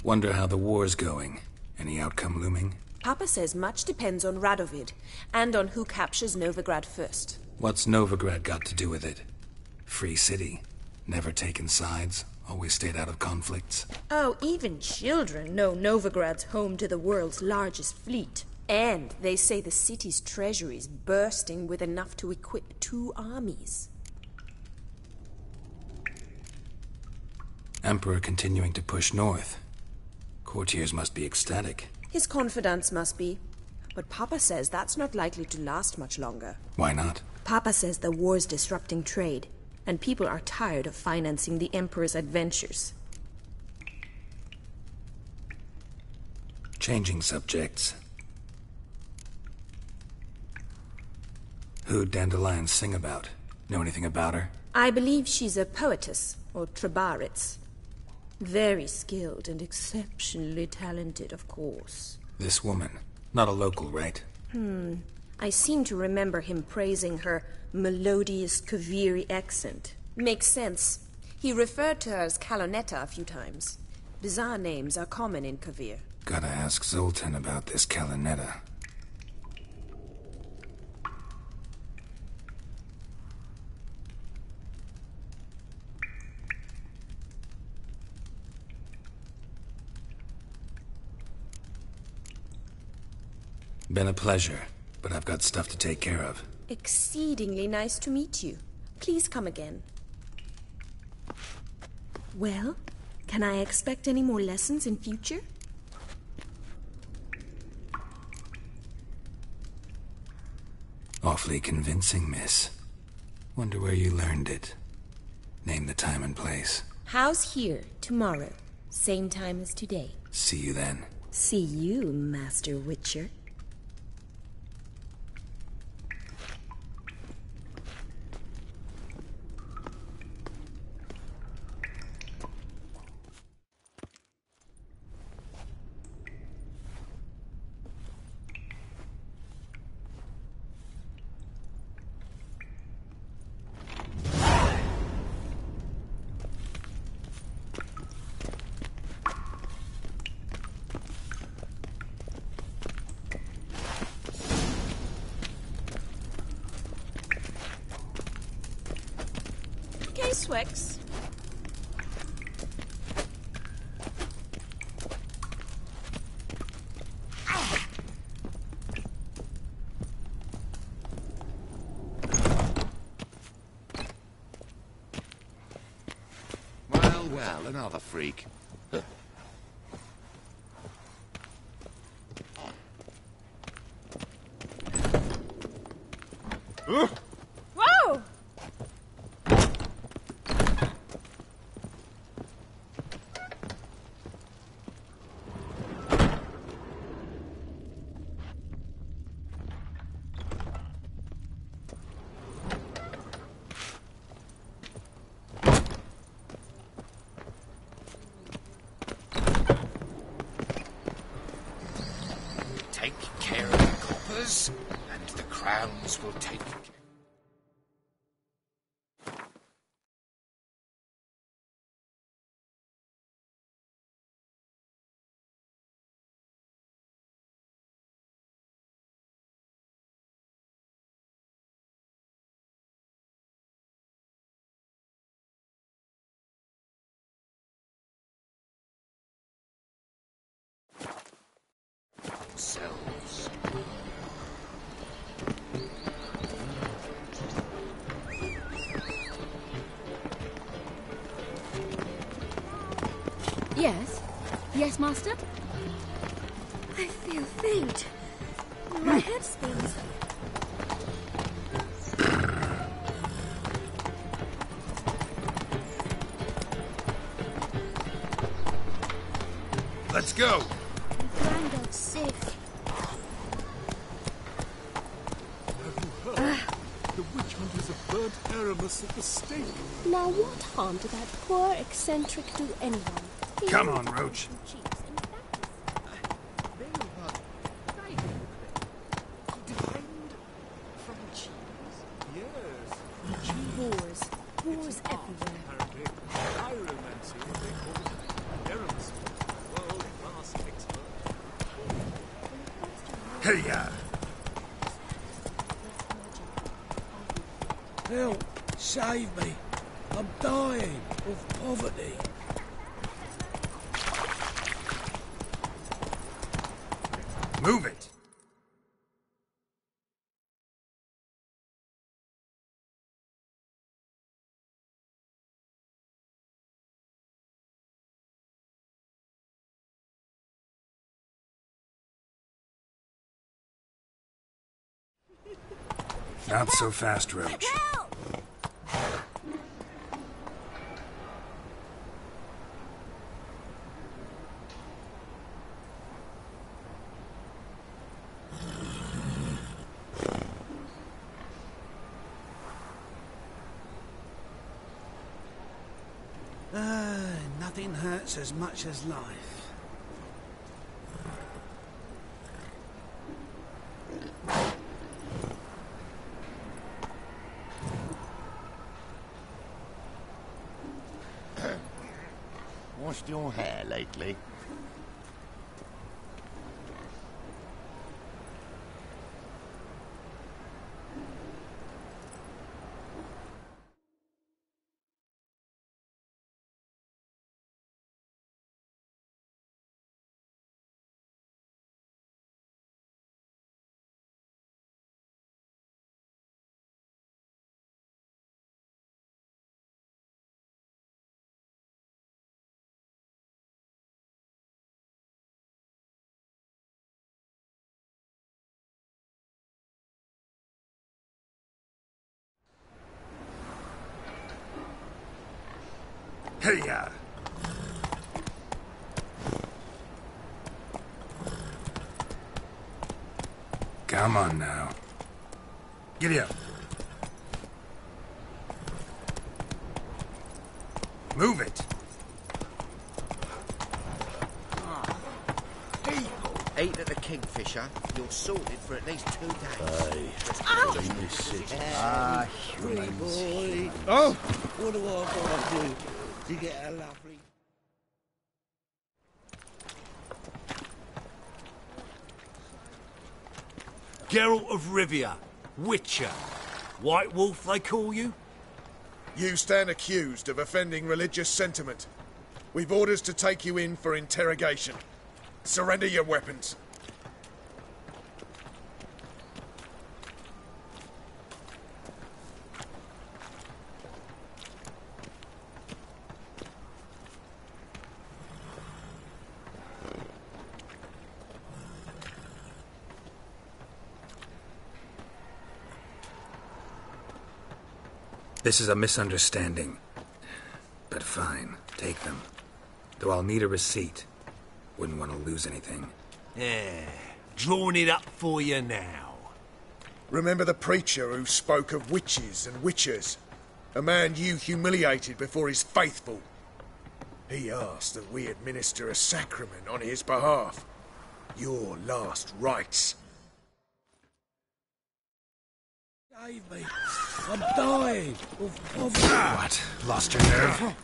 Wonder how the war's going. Any outcome looming? Papa says much depends on Radovid, and on who captures Novigrad first. What's Novigrad got to do with it? Free city. Never taken sides. Always stayed out of conflicts. Oh, even children know Novigrad's home to the world's largest fleet. And they say the city's treasury's bursting with enough to equip 2 armies. Emperor continuing to push north. Courtiers must be ecstatic. His confidants must be. But Papa says that's not likely to last much longer. Why not? Papa says the war's disrupting trade, and people are tired of financing the Emperor's adventures. Changing subjects. Who'd Dandelion sing about? Know anything about her? I believe she's a poetess, or Trebaritz. Very skilled and exceptionally talented, of course. This woman. Not a local, right? I seem to remember him praising her melodious Kaviri accent. Makes sense. He referred to her as Kalonetta a few times. Bizarre names are common in Kavir. Gotta ask Zoltan about this Kalonetta. Been a pleasure, but I've got stuff to take care of. Exceedingly nice to meet you. Please come again. Well, can I expect any more lessons in future? Awfully convincing, miss. Wonder where you learned it. Name the time and place. House here, tomorrow. Same time as today. See you then. See you, Master Witcher. Swix. Well, another freak. Whoa! Take care of the coppers, and the crowns will take themselves. Yes? Yes, Master? I feel faint. My head spins. Let's go! Grandad's sick. The witch hunters have burnt Aramis at the stake. Now what harm did that poor eccentric do anyone? Come on, Roach. Wars. Wars everywhere. Pyromancy, what they call it. Aramis, world-class expert. Hey-ya! Help! Save me! I'm dying of poverty. Move it! Not so fast, Roach. Nothing hurts as much as life. Washed your hair lately? Hey-ya! Come on now. Giddy up. Move it. Ate at the Kingfisher, you're sorted for at least 2 days. Ow! Humans. Oh! What do I gotta do to get a lovely... Geralt of Rivia, Witcher. White Wolf, they call you? You stand accused of offending religious sentiment. We've orders to take you in for interrogation. Surrender your weapons. This is a misunderstanding. But fine, take them. Though I'll need a receipt. Wouldn't want to lose anything. Yeah, drawing it up for you now. Remember the preacher who spoke of witches and witchers? A man you humiliated before his faithful. He asked that we administer a sacrament on his behalf. Your last rites. Save me. I'm dying. What? Lost your nerve?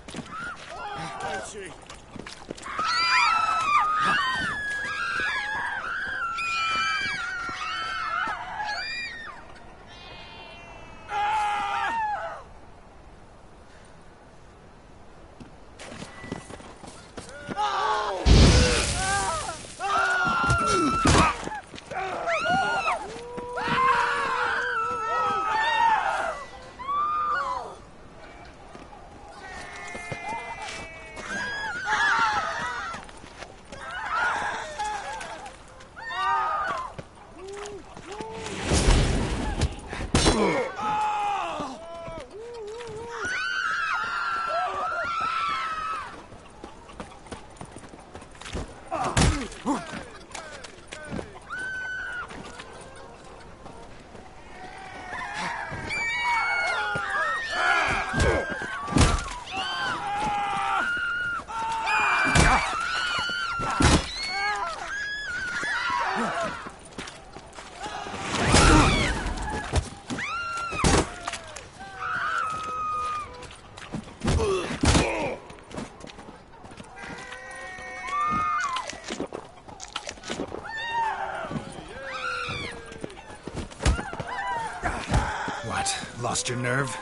Lost your nerve?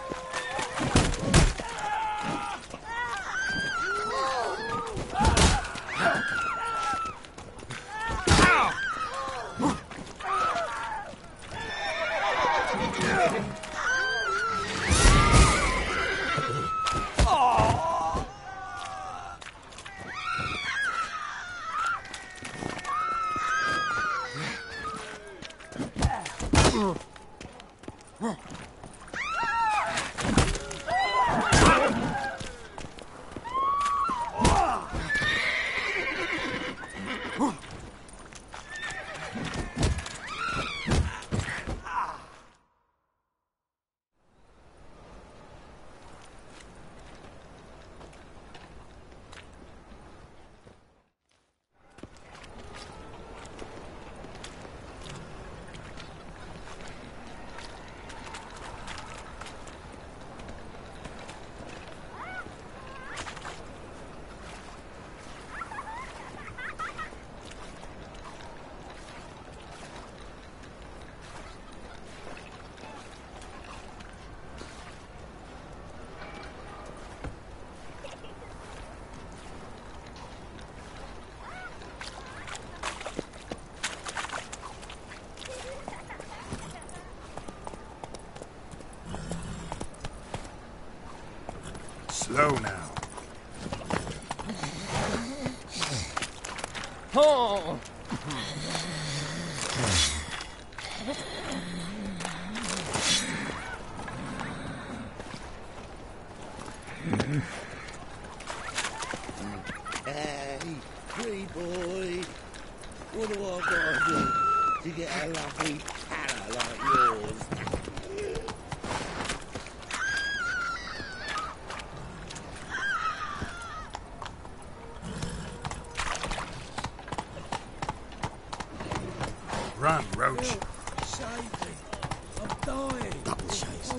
Slow now. Oh! Hey, pretty boy. What do I gotta do to get a lovely palla like yours? Run, Roach. Save me. I'm dying. Double chase.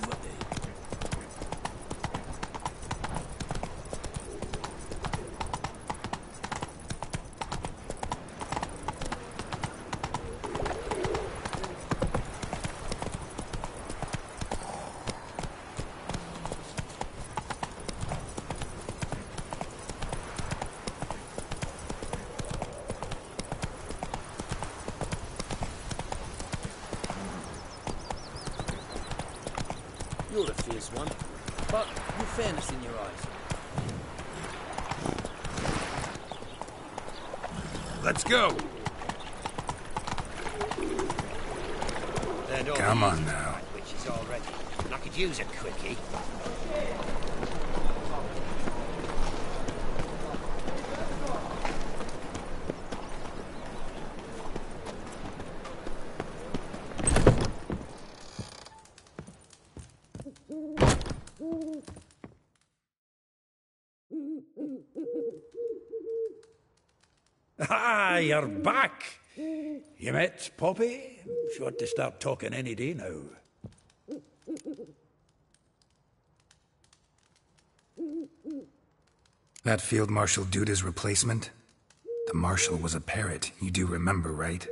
You're a fierce one, but with fairness in your eyes. Let's go. Come on now. Which is already. And I could use a quickie. Ah, you're back. You met Poppy? She ought to start talking any day now. That Field Marshal Duda's replacement? The Marshal was a parrot, you do remember, right?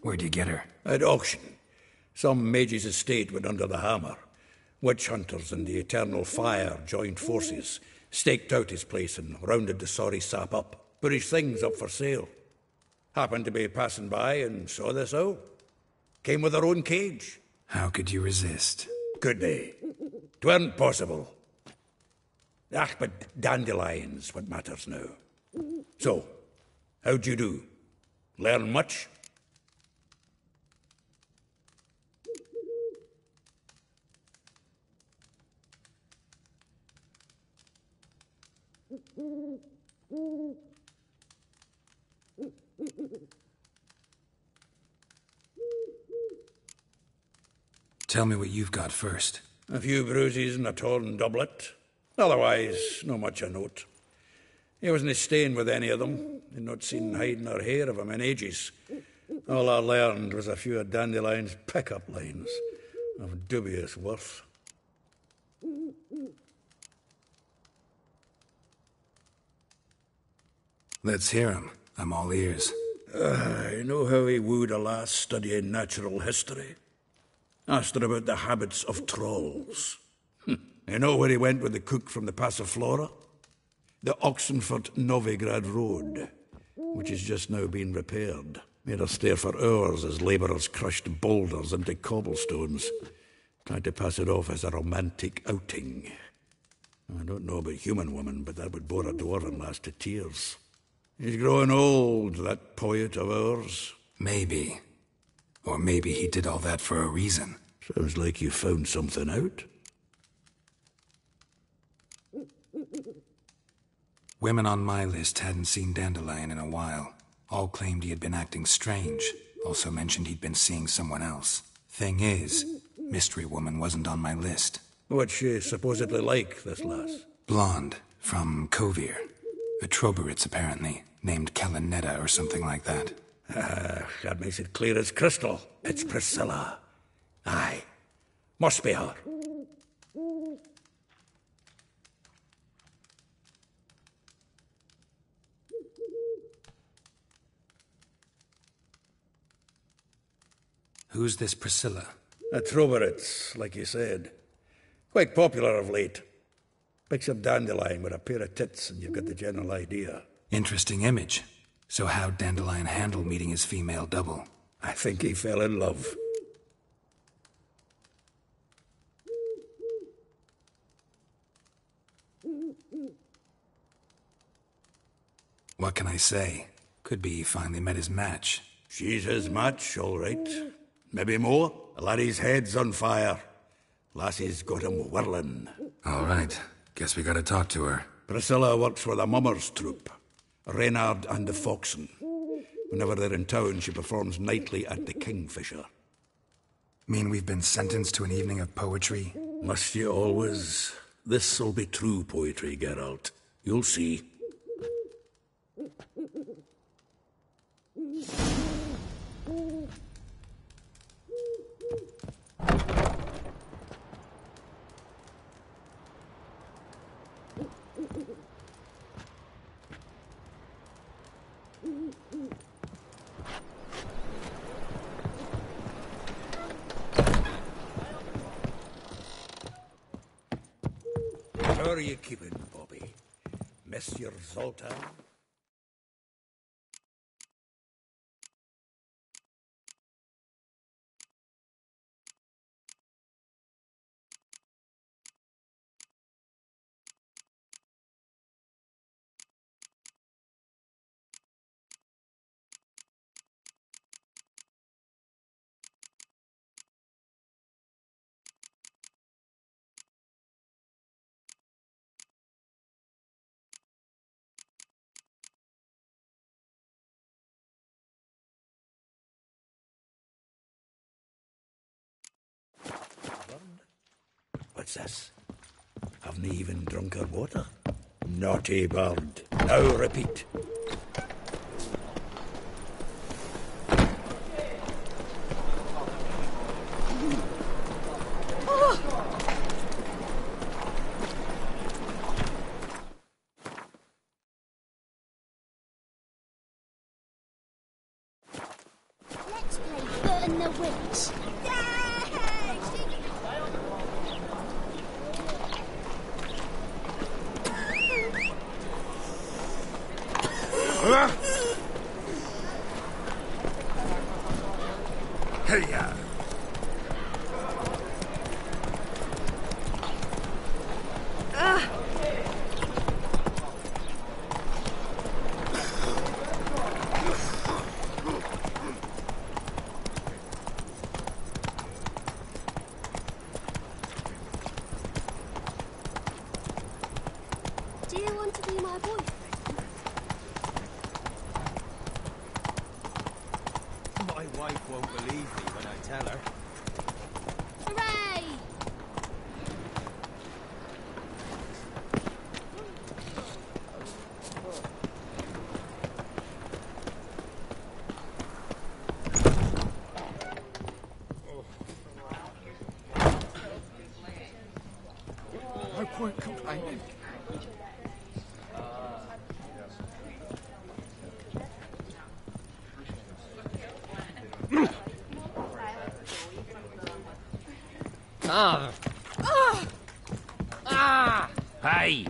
Where'd you get her? At auction. Some mage's estate went under the hammer. Witch hunters and the Eternal Fire joined forces, staked out his place and rounded the sorry sap up. Put his things up for sale. Happened to be passing by and saw this out. Came with her own cage. How could you resist? Could they? 'Tweren't possible. Ah, but dandelions, what matters now. So, how'd you do? Learn much? Tell me what you've got first. A few bruises and a torn doublet. Otherwise, no much a note. He wasn't staying with any of them. He'd not seen hide nor hair of him in ages. All I learned was a few of Dandelion's pick-up lines of dubious worth. Let's hear him. I'm all ears. You know how he wooed a lass studying natural history? Asked her about the habits of trolls. You know where he went with the cook from the Passiflora? The Oxenfurt-Novigrad Road, which is just now being repaired. Made her stare for hours as labourers crushed boulders into cobblestones. Tried to pass it off as a romantic outing. I don't know about human woman, but that would bore a dwarven lass to tears. He's growing old, that poet of ours. Maybe. Or maybe he did all that for a reason. Sounds like you found something out. Women on my list hadn't seen Dandelion in a while. All claimed he had been acting strange. Also mentioned he'd been seeing someone else. Thing is, Mystery Woman wasn't on my list. What's she supposedly like, this lass? Blonde, from Kovir. A Troberitz, apparently, named Kalinetta or something like that. That makes it clear as crystal. It's Priscilla. Aye. Must be her. Who's this Priscilla? A Troberitz, like you said. Quite popular of late. Picture Dandelion with a pair of tits and you've got the general idea. Interesting image. So how'd Dandelion handle meeting his female double? I think he fell in love. What can I say? Could be he finally met his match. She's his match, all right. Maybe more. Laddie's head's on fire. Lassie's got him whirling. All right. Guess we gotta talk to her. Priscilla works for the Mummers troupe. Reynard and the Foxen. Whenever they're in town, she performs nightly at the Kingfisher. Mean we've been sentenced to an evening of poetry? Must you always? This'll be true poetry, Geralt. You'll see. How are you keeping, Bobby? Miss your Zoltan? What's this? Haven't even drunk her water? Naughty bird. Now repeat. Let's play Burn the Witch. Hey-ya! Do you want to be my boyfriend? My wife won't believe me when I tell her. Hooray! No point complaining. Hey!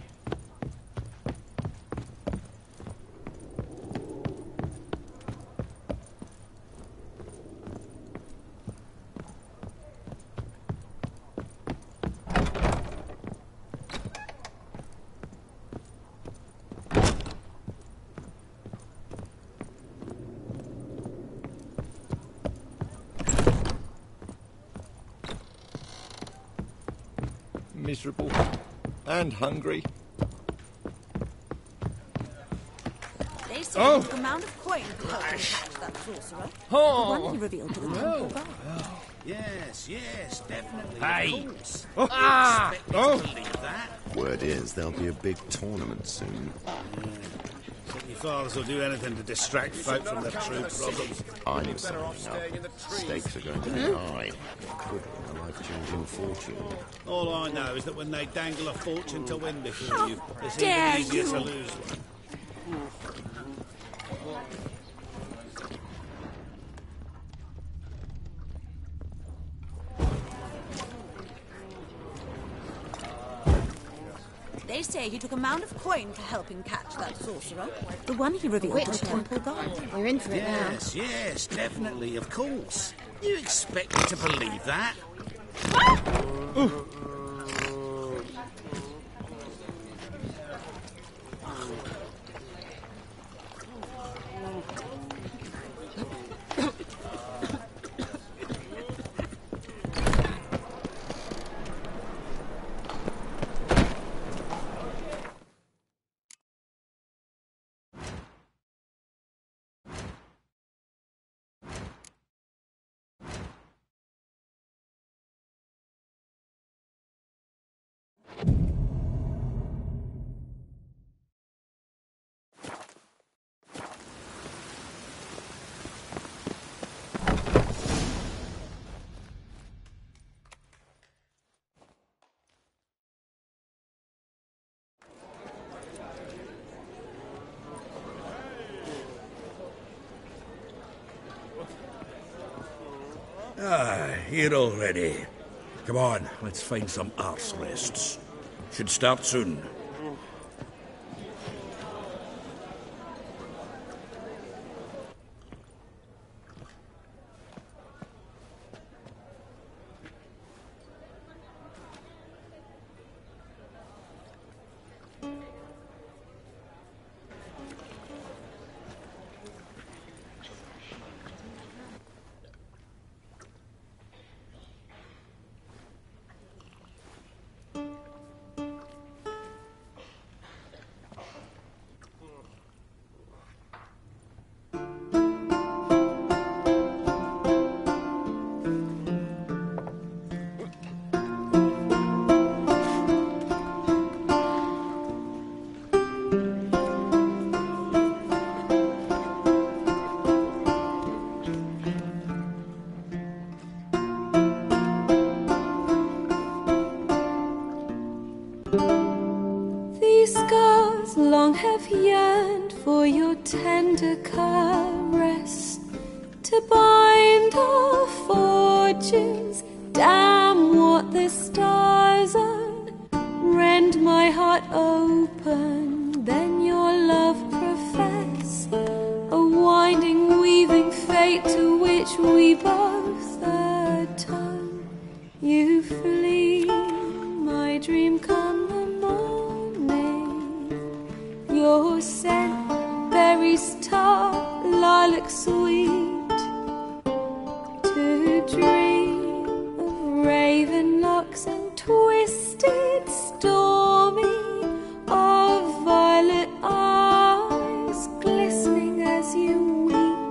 Miserable and hungry. They say the amount of coin to help him catch that sorcerer. The one he revealed to the temple guard. Yes, definitely. Hey! Of course. You expect me to believe that? Word is there'll be a big tournament soon. Your fathers will do anything to distract folk from their true problems. I need something up. Stakes are going to be high. It could win a life-changing fortune. All I know is that when they dangle a fortune to win before How you, it's dare even easier you. to lose one. They say he took a mound of coin to help him catch that sorcerer. The one he revealed to the temple guard. We're in for it now. Yes, definitely, of course. You expect me to believe that? Here already. Come on, let's find some arse rests. Should start soon. These scars long have yearned for your tender caress, to bind our fortunes. Damn what the stars own. Rend my heart open, then your love profess, a winding, weaving fate to which we both atone. You flee, my dream come the morning. Your scent, berries tart, lilac sweet, to dream of raven locks and twisted stormy, of violet eyes glistening as you weep.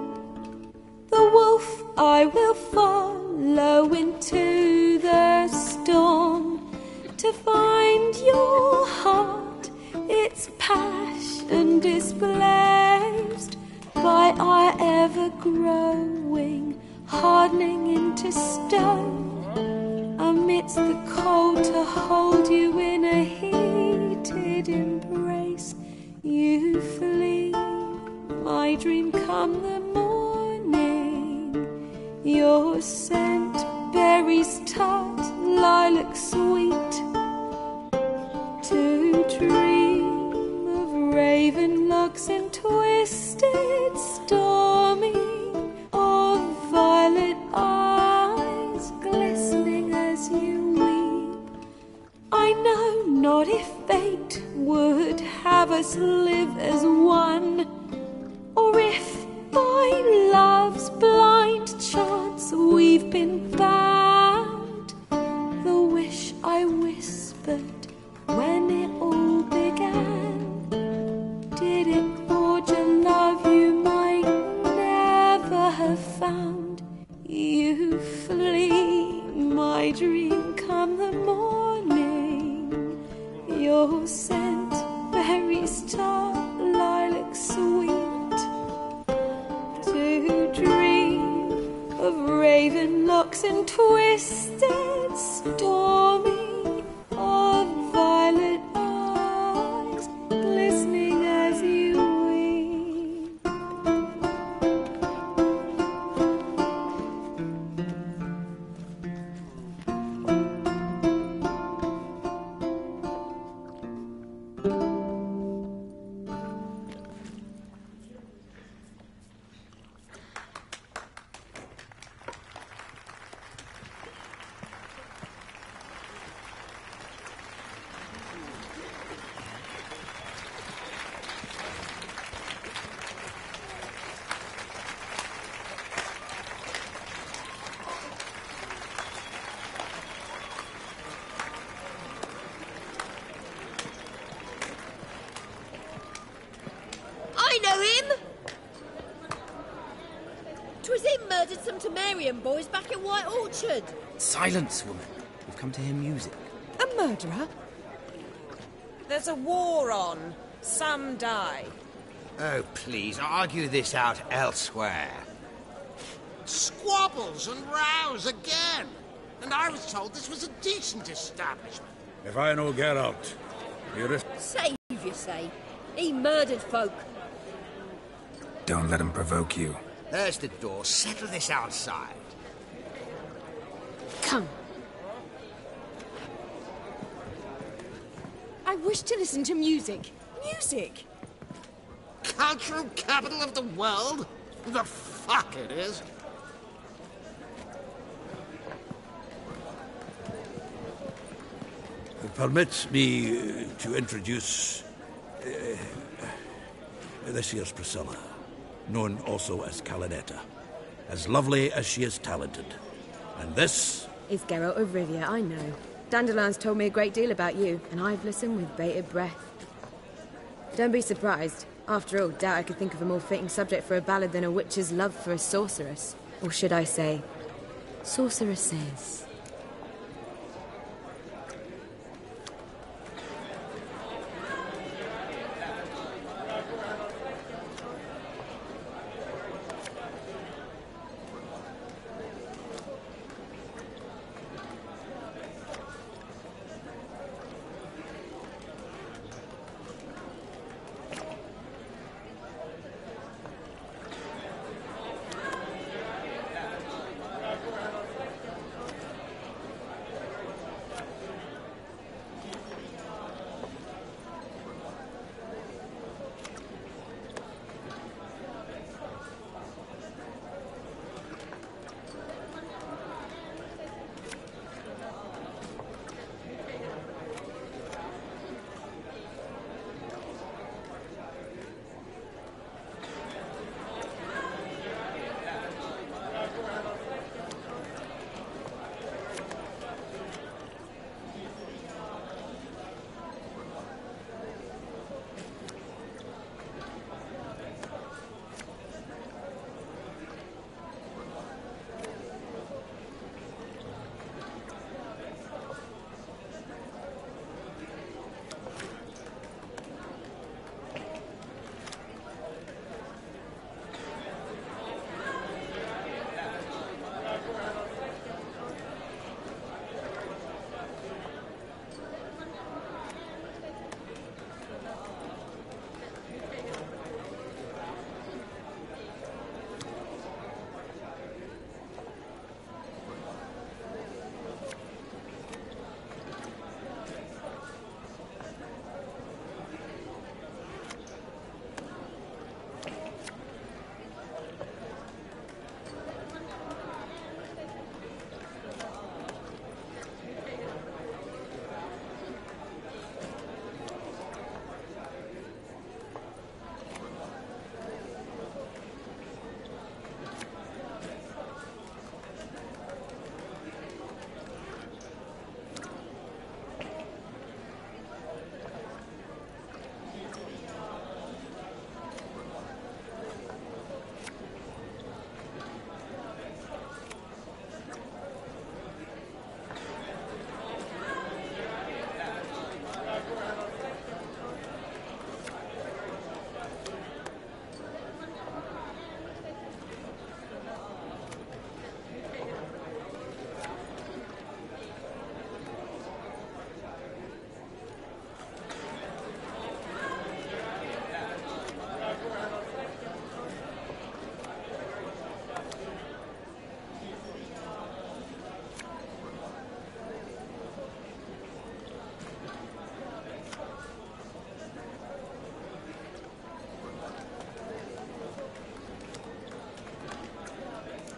The wolf I will follow into the storm, to find your heart, its passion displaced by our ever-growing, hardening into stone, amidst the cold to hold you in a heated embrace. You flee, my dream come the morning, your scent, berries tart, lilac sweet, to dream of raven locks and twisted stormy, of violet eyes glistening as you weep. I know not if fate would have us live as one, or if by love's blind chance we've been bound. The wish I whispered when it all began, did it forge a love you might never have found? You flee, my dream come the morning, your scent, berries tart, lilac sweet, to dream of raven locks and twisted stormy, of violet eyes glistening as you weep. I know him! 'Twas him murdered some Temerian boys back at White Orchard. Silence, woman. We've come to hear music. A murderer? There's a war on. Some die. Oh, please, argue this out elsewhere. Squabbles and rows again. And I was told this was a decent establishment. If I know Geralt, you're a... Save you say. He murdered folk. Don't let him provoke you. There's the door. Settle this outside. Come. I wish to listen to music. Music! Cultural capital of the world? The fuck it is. Permit me to introduce... this here's Priscilla, known also as Calinetta. As lovely as she is talented. And this... is Geralt of Rivia, I know. Dandelion's told me a great deal about you, and I've listened with bated breath. Don't be surprised. After all, doubt I could think of a more fitting subject for a ballad than a witch's love for a sorceress. Or should I say, sorceresses.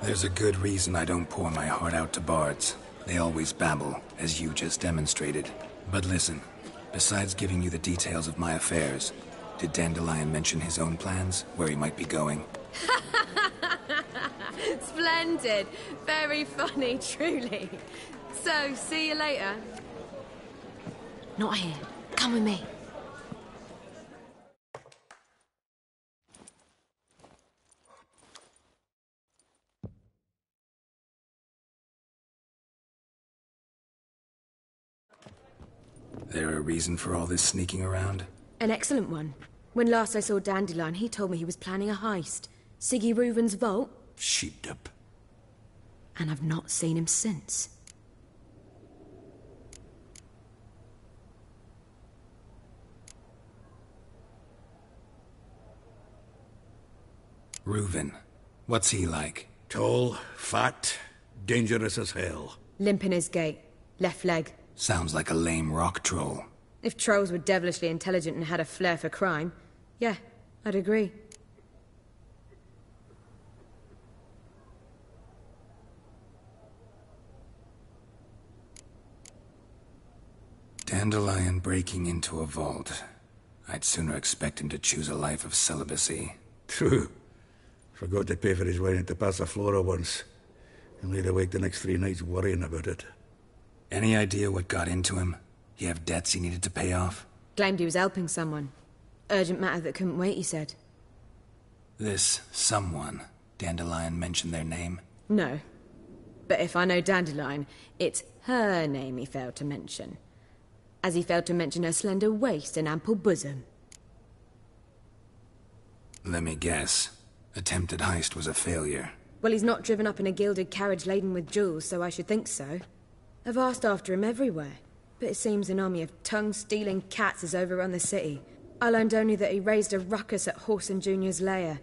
There's a good reason I don't pour my heart out to bards. They always babble, as you just demonstrated. But listen, besides giving you the details of my affairs, did Dandelion mention his own plans, where he might be going? Splendid. Very funny, truly. So, see you later. Not here. Come with me. There a reason for all this sneaking around? An excellent one. When last I saw Dandelion, he told me he was planning a heist. Siggy Reuven's vault. Sheep-dip. And I've not seen him since. Reuven. What's he like? Tall, fat, dangerous as hell. Limp in his gait. Left leg. Sounds like a lame rock troll. If trolls were devilishly intelligent and had a flair for crime, yeah, I'd agree. Dandelion breaking into a vault. I'd sooner expect him to choose a life of celibacy. True. Forgot to pay for his way into Passaflora once. And laid awake the next 3 nights worrying about it. Any idea what got into him? He have debts he needed to pay off? Claimed he was helping someone. Urgent matter that couldn't wait, he said. This someone, Dandelion mentioned their name? No. But if I know Dandelion, it's her name he failed to mention. As he failed to mention her slender waist and ample bosom. Let me guess. Attempted heist was a failure. Well, he's not driven up in a gilded carriage laden with jewels, so I should think so. I've asked after him everywhere, but it seems an army of tongue-stealing cats has overrun the city. I learned only that he raised a ruckus at Whoreson Jr.'s lair.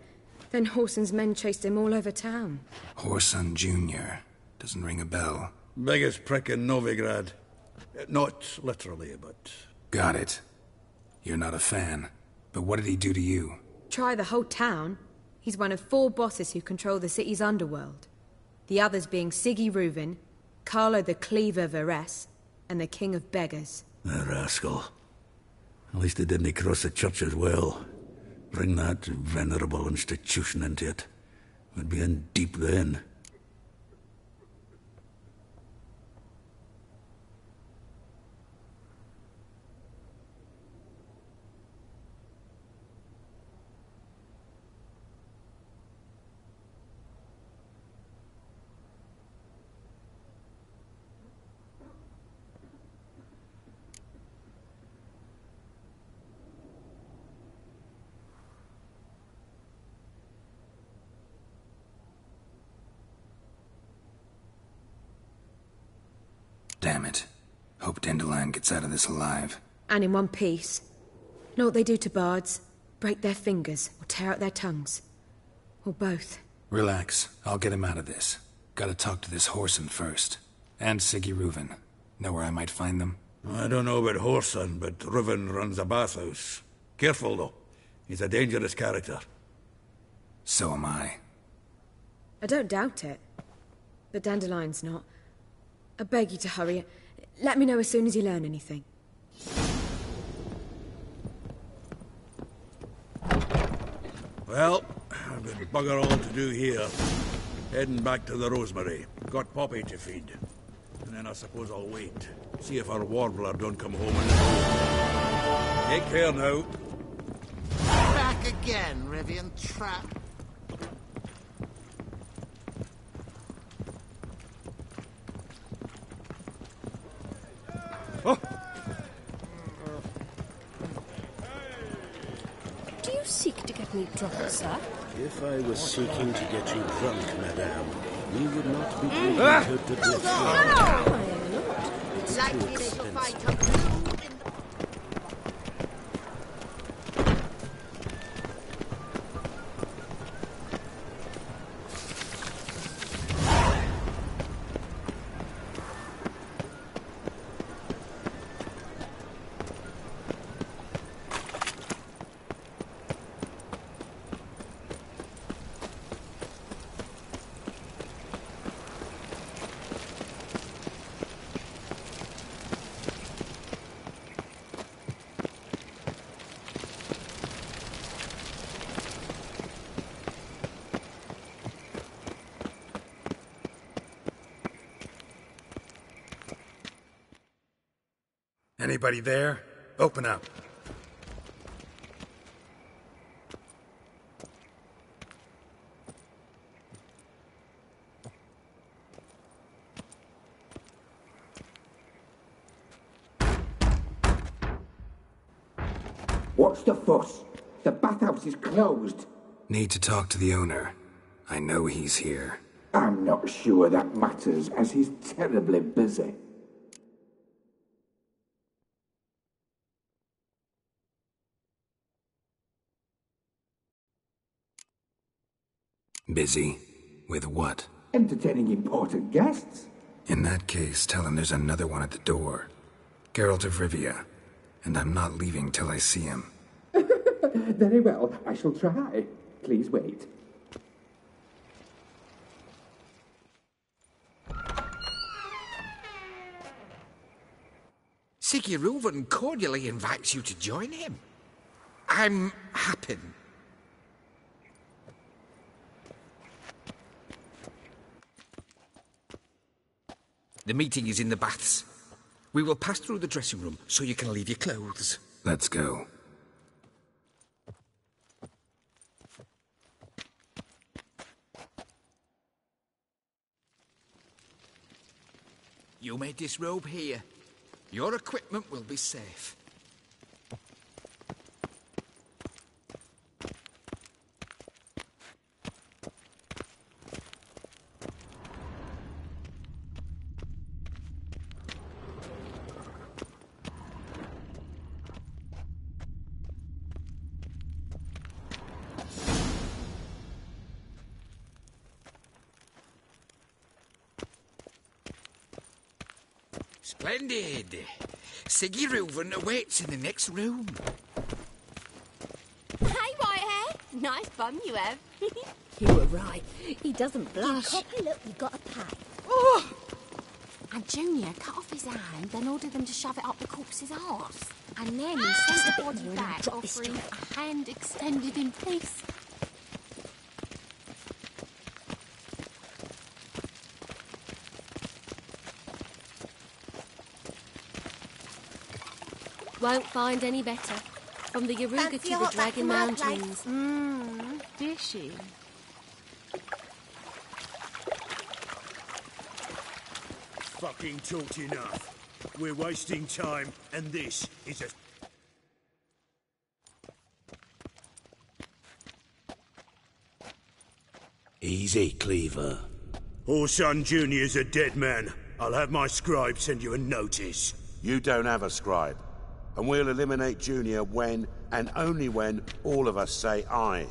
Then Whoreson's men chased him all over town. Whoreson Jr. Doesn't ring a bell. Biggest prick in Novigrad. Not literally, but... Got it. You're not a fan. But what did he do to you? Try the whole town. He's one of 4 bosses who control the city's underworld. The others being Siggy Reuven, Carlo the Cleaver Varese, and the King of Beggars. The rascal. At least he didn't cross the church as well. Bring that venerable institution into it. We'd be in deep then. Damn it. Hope Dandelion gets out of this alive. And in one piece. Know what they do to bards? Break their fingers, or tear out their tongues. Or both. Relax. I'll get him out of this. Gotta talk to this Whoreson first. And Siggy Reuven. Know where I might find them? I don't know about Whoreson, but Reuven runs a bathhouse. Careful, though. He's a dangerous character. So am I. I don't doubt it. But Dandelion's not. I beg you to hurry. Let me know as soon as you learn anything. Well, I've got bugger all to do here. Heading back to the Rosemary. Got Poppy to feed. And then I suppose I'll wait. See if our warbler don't come home and... Take care now. Back again, Rivian Trap. Oh. Do you seek to get me drunk, sir? If I was seeking to get you drunk, madame, we would not be drinking Côte de Bœuf. It's too expensive. Anybody there? Open up. What's the fuss? The bathhouse is closed. Need to talk to the owner. I know he's here. I'm not sure that matters, as he's terribly busy. Busy? With what? Entertaining important guests. In that case, tell him there's another one at the door. Geralt of Rivia. And I'm not leaving till I see him. Very well, I shall try. Please wait. Siggy Reuven cordially invites you to join him. I'm Happen. The meeting is in the baths. We will pass through the dressing room so you can leave your clothes. Let's go. You may disrobe here. Your equipment will be safe. Splendid. Siggy Reuven awaits in the next room. Hey, Whitehair. Nice bum you have. You were right. He doesn't blush. Coppy, look, you got a pack. Oh! And Junior cut off his hand, then ordered them to shove it up the corpse's arse. And then he sent the body back, offering a hand extended in peace. Won't find any better. From the Yaruga to the Dragon Mountains. Mmm, dishy. Fucking talked enough. We're wasting time, and this is a... Easy, Cleaver. Orson Jr.'s a dead man. I'll have my scribe send you a notice. You don't have a scribe. And we'll eliminate Junior when, and only when, all of us say aye.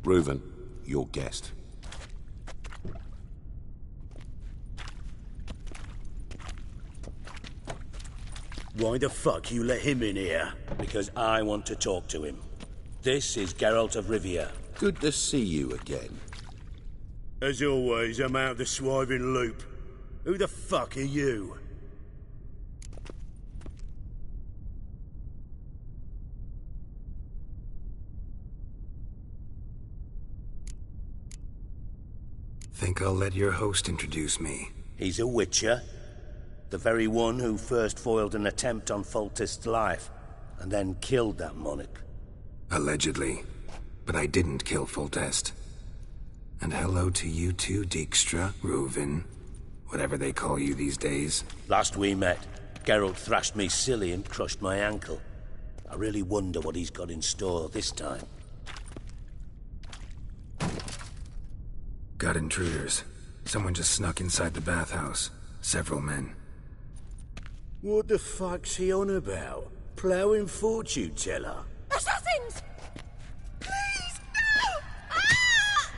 Reuven, your guest. Why the fuck you let him in here? Because I want to talk to him. This is Geralt of Rivia. Good to see you again. As always, I'm out of the swiving loop. Who the fuck are you? Think I'll let your host introduce me. He's a witcher. The very one who first foiled an attempt on Foltest's life, and then killed that monarch. Allegedly. But I didn't kill Foltest. And hello to you too, Dijkstra, Reuven. Whatever they call you these days. Last we met, Geralt thrashed me silly and crushed my ankle. I really wonder what he's got in store this time. Got intruders. Someone just snuck inside the bathhouse. Several men. What the fuck's he on about? Ploughing fortune teller? Assassins! Please, no! Ah!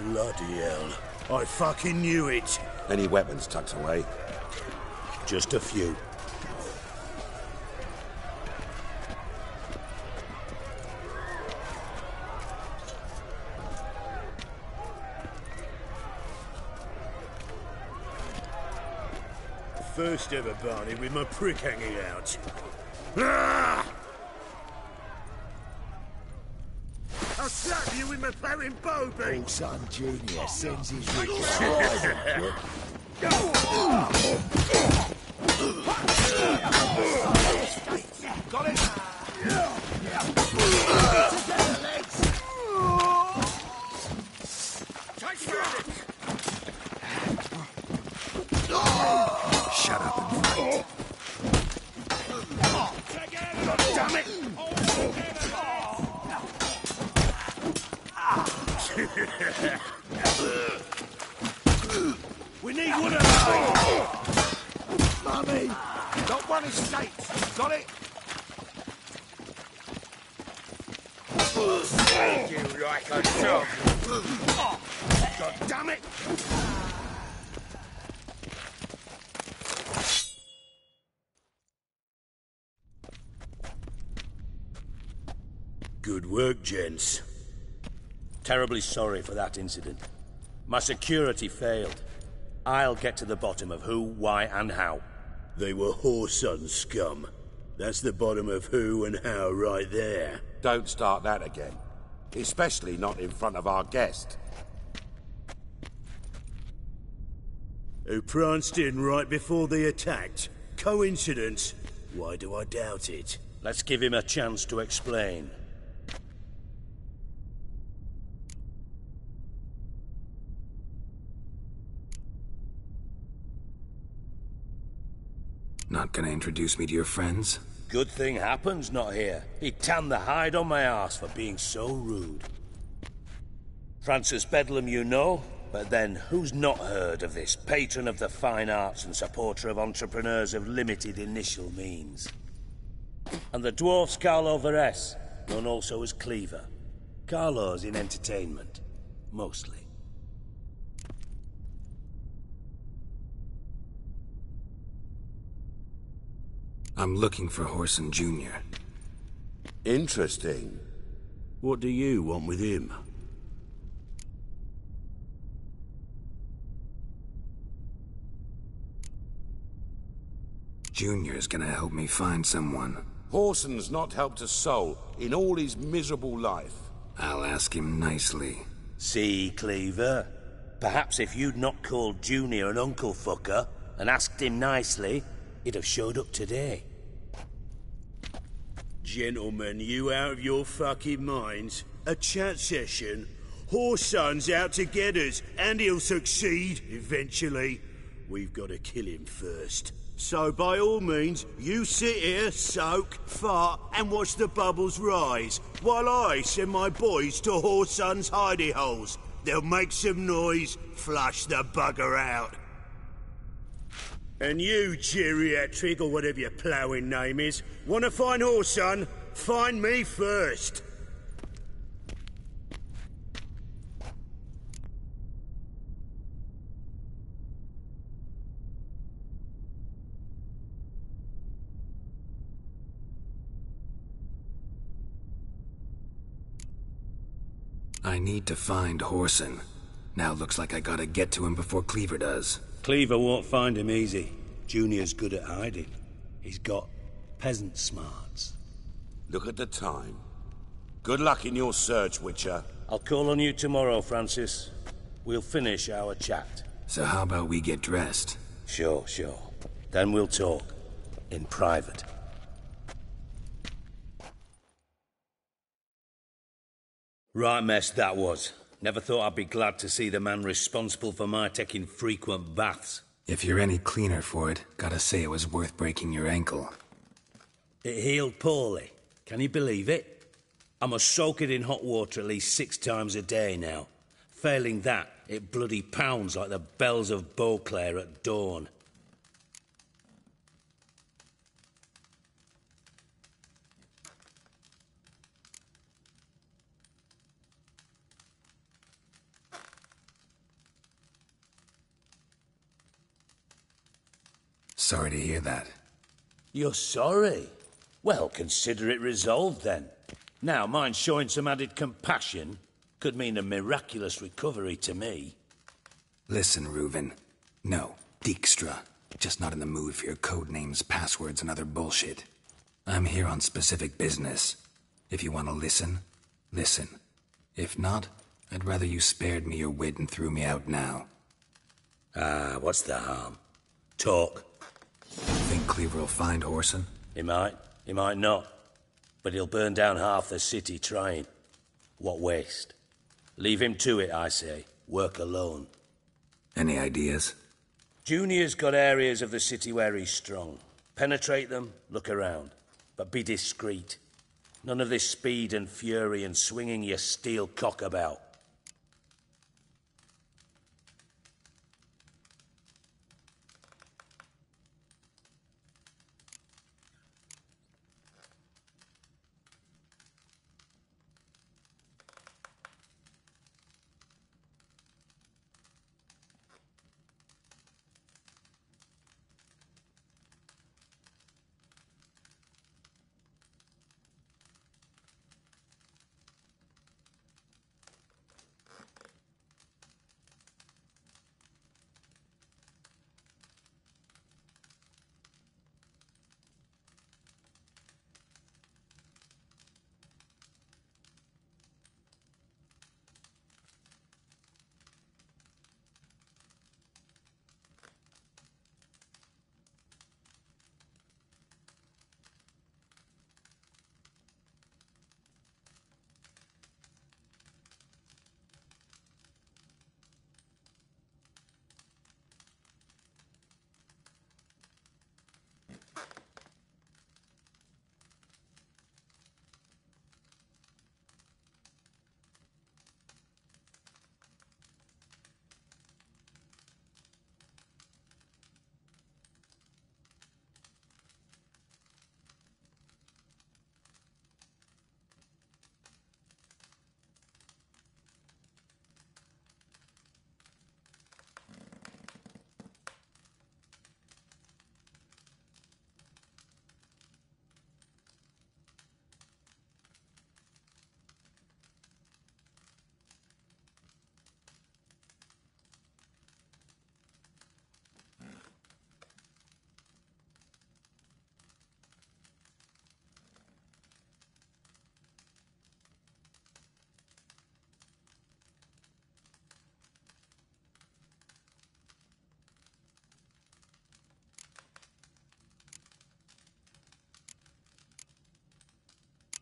Bloody hell. I fucking knew it. Any weapons tucked away? Just a few. First ever Barney with my prick hanging out. Ah! I'll slap you with my ploughing bow beam! Orson Jr. sends his Got it! Shut up and fight. Damn it! We need one of those! Mummy! Got one estate. Got it? Thank you, like a dog. God damn it! Good work, gents. Terribly sorry for that incident. My security failed. I'll get to the bottom of who, why, and how. They were Whoreson scum. That's the bottom of who and how right there. Don't start that again. Especially not in front of our guest. Who pranced in right before they attacked. Coincidence? Why do I doubt it? Let's give him a chance to explain. Not gonna introduce me to your friends? Good thing Happen's not here. He'd tan the hide on my arse for being so rude. Francis Bedlam you know, but then who's not heard of this patron of the fine arts and supporter of entrepreneurs of limited initial means? And the dwarf's Carlo Veres, known also as Cleaver. Carlo's in entertainment, mostly. I'm looking for Whoreson Jr. Interesting. What do you want with him? Junior's gonna help me find someone. Whoreson's not helped a soul in all his miserable life. I'll ask him nicely. See, Cleaver? Perhaps if you'd not called Junior an uncle fucker and asked him nicely, he'd have showed up today. Gentlemen, you out of your fucking minds? A chat session? Whoreson's out to get us, and he'll succeed, eventually. We've got to kill him first. So by all means, you sit here, soak, fart, and watch the bubbles rise, while I send my boys to Whoreson's hidey holes. They'll make some noise, flush the bugger out. And you, geriatric, or whatever your ploughing name is, want to find Whoreson? Find me first. I need to find Whoreson. Now looks like I gotta get to him before Cleaver does. Cleaver won't find him easy. Junior's good at hiding. He's got peasant smarts. Look at the time. Good luck in your search, Witcher. I'll call on you tomorrow, Francis. We'll finish our chat. So how about we get dressed? Sure. Then we'll talk. In private. Right mess that was. Never thought I'd be glad to see the man responsible for my taking frequent baths. If you're any cleaner for it, gotta say it was worth breaking your ankle. It healed poorly. Can you believe it? I must soak it in hot water at least 6 times a day now. Failing that, it bloody pounds like the bells of Beauclair at dawn. Sorry to hear that. You're sorry? Well, consider it resolved then. Now, mind showing some added compassion could mean a miraculous recovery to me. Listen, Reuven. No, Dijkstra. Just not in the mood for your code names, passwords, and other bullshit. I'm here on specific business. If you want to listen, listen. If not, I'd rather you spared me your wit and threw me out now. What's the harm? Talk. Think Cleaver will find Whoreson? He might not. But he'll burn down half the city trying. What waste. Leave him to it, I say. Work alone. Any ideas? Junior's got areas of the city where he's strong. Penetrate them, look around. But be discreet. None of this speed and fury and swinging your steel cock about.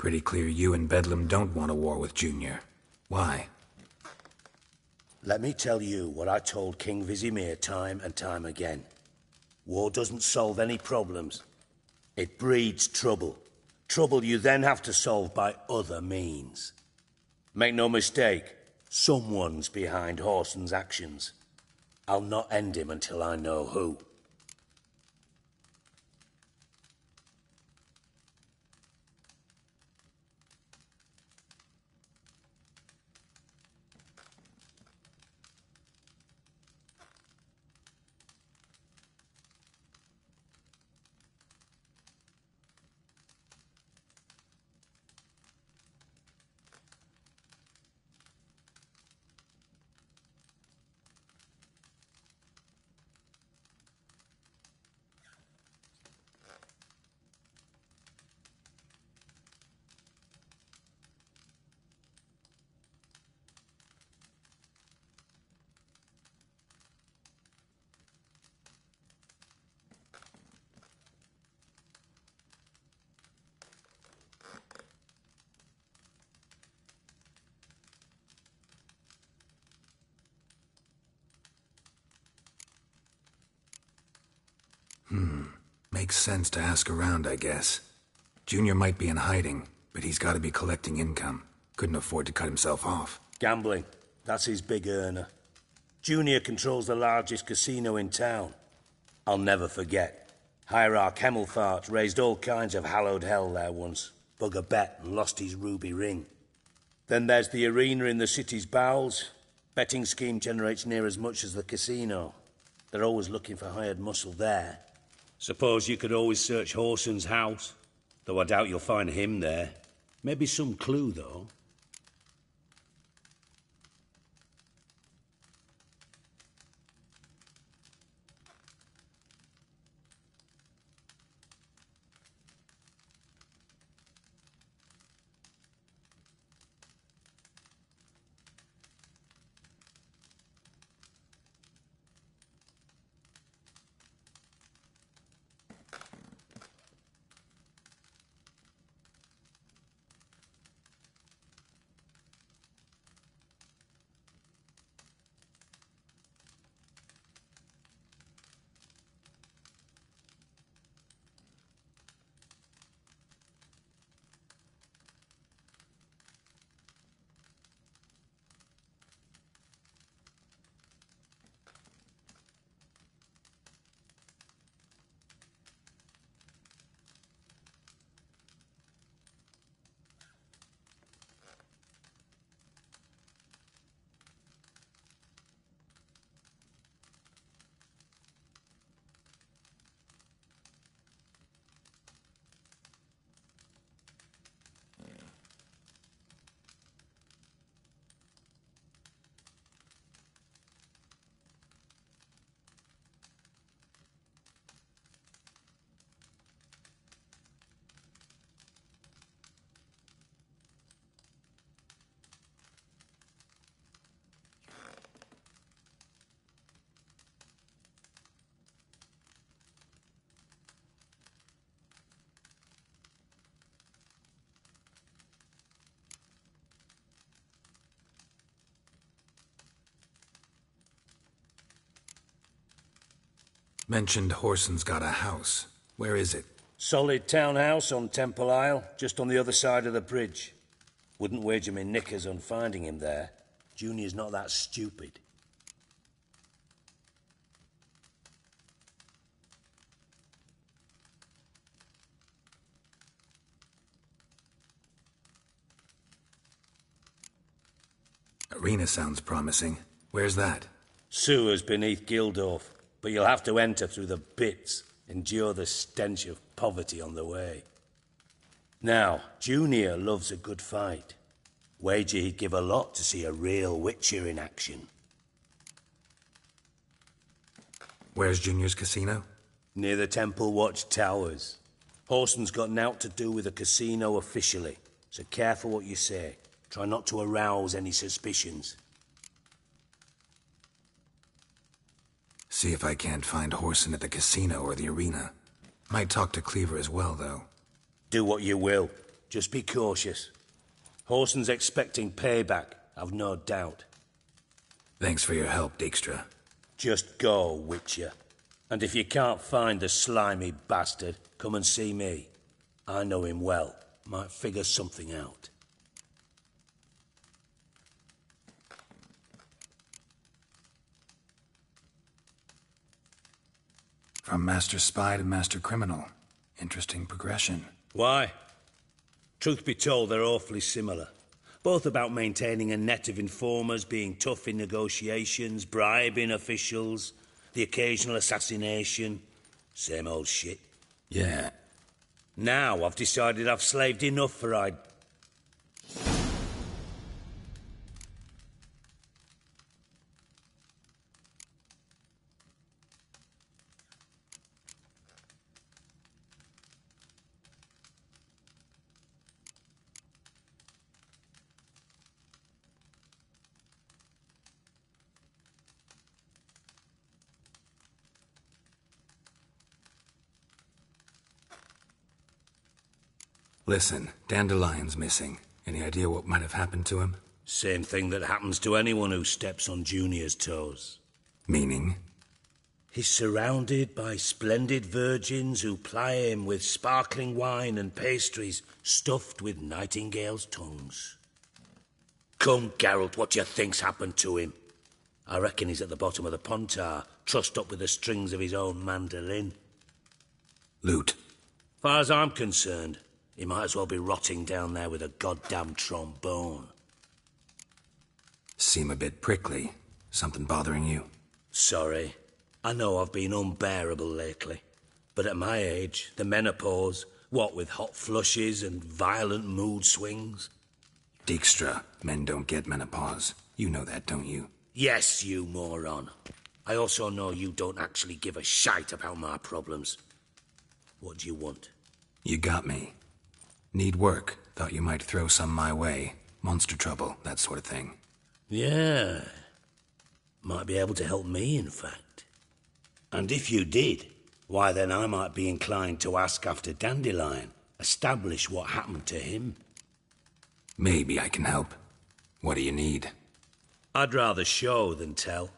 Pretty clear you and Bedlam don't want a war with Junior. Why? Let me tell you what I told King Vizimir time and time again. War doesn't solve any problems. It breeds trouble. Trouble you then have to solve by other means. Make no mistake, someone's behind Whoreson's actions. I'll not end him until I know who. Makes sense to ask around, I guess. Junior might be in hiding, but he's got to be collecting income. Couldn't afford to cut himself off. Gambling. That's his big earner. Junior controls the largest casino in town. I'll never forget. Hierarch Hemmelfart raised all kinds of hallowed hell there once. Bug a bet and lost his ruby ring. Then there's the arena in the city's bowels. Betting scheme generates near as much as the casino. They're always looking for hired muscle there. Suppose you could always search Whoreson's house, though I doubt you'll find him there. Maybe some clue, though. Mentioned Whoreson's got a house. Where is it? Solid townhouse on Temple Isle, just on the other side of the bridge. Wouldn't wager me knickers on finding him there. Junior's not that stupid. Arena sounds promising. Where's that? Sewers beneath Gildorf, but you'll have to enter through the pits, endure the stench of poverty on the way. Now, Junior loves a good fight. Wager he'd give a lot to see a real Witcher in action. Where's Junior's casino? Near the Temple Watch Towers. Whoreson's got naught to do with the casino officially, so careful what you say. Try not to arouse any suspicions. See if I can't find Whoreson at the casino or the arena. Might talk to Cleaver as well, though. Do what you will. Just be cautious. Whoreson's expecting payback, I've no doubt. Thanks for your help, Dijkstra. Just go, Witcher. And if you can't find the slimy bastard, come and see me. I know him well. Might figure something out. From Master Spy to Master Criminal. Interesting progression. Why? Truth be told, they're awfully similar. Both about maintaining a net of informers, being tough in negotiations, bribing officials, the occasional assassination. Same old shit. Yeah. Now I've decided I've slaved enough for Listen, Dandelion's missing. Any idea what might have happened to him? Same thing that happens to anyone who steps on Junior's toes. Meaning? He's surrounded by splendid virgins who ply him with sparkling wine and pastries stuffed with nightingales' tongues. Come, Geralt, what do you think's happened to him? I reckon he's at the bottom of the Pontar, trussed up with the strings of his own mandolin. Loot. Far as I'm concerned, he might as well be rotting down there with a goddamn trombone. Seem a bit prickly. Something bothering you? Sorry. I know I've been unbearable lately. But at my age, the menopause, what with hot flushes and violent mood swings. Dijkstra, men don't get menopause. You know that, don't you? Yes, you moron. I also know you don't actually give a shite about my problems. What do you want? You got me. Need work. Thought you might throw some my way. Monster trouble, that sort of thing. Yeah. Might be able to help me, in fact. And if you did, why then I might be inclined to ask after Dandelion. Establish what happened to him. Maybe I can help. What do you need? I'd rather show than tell.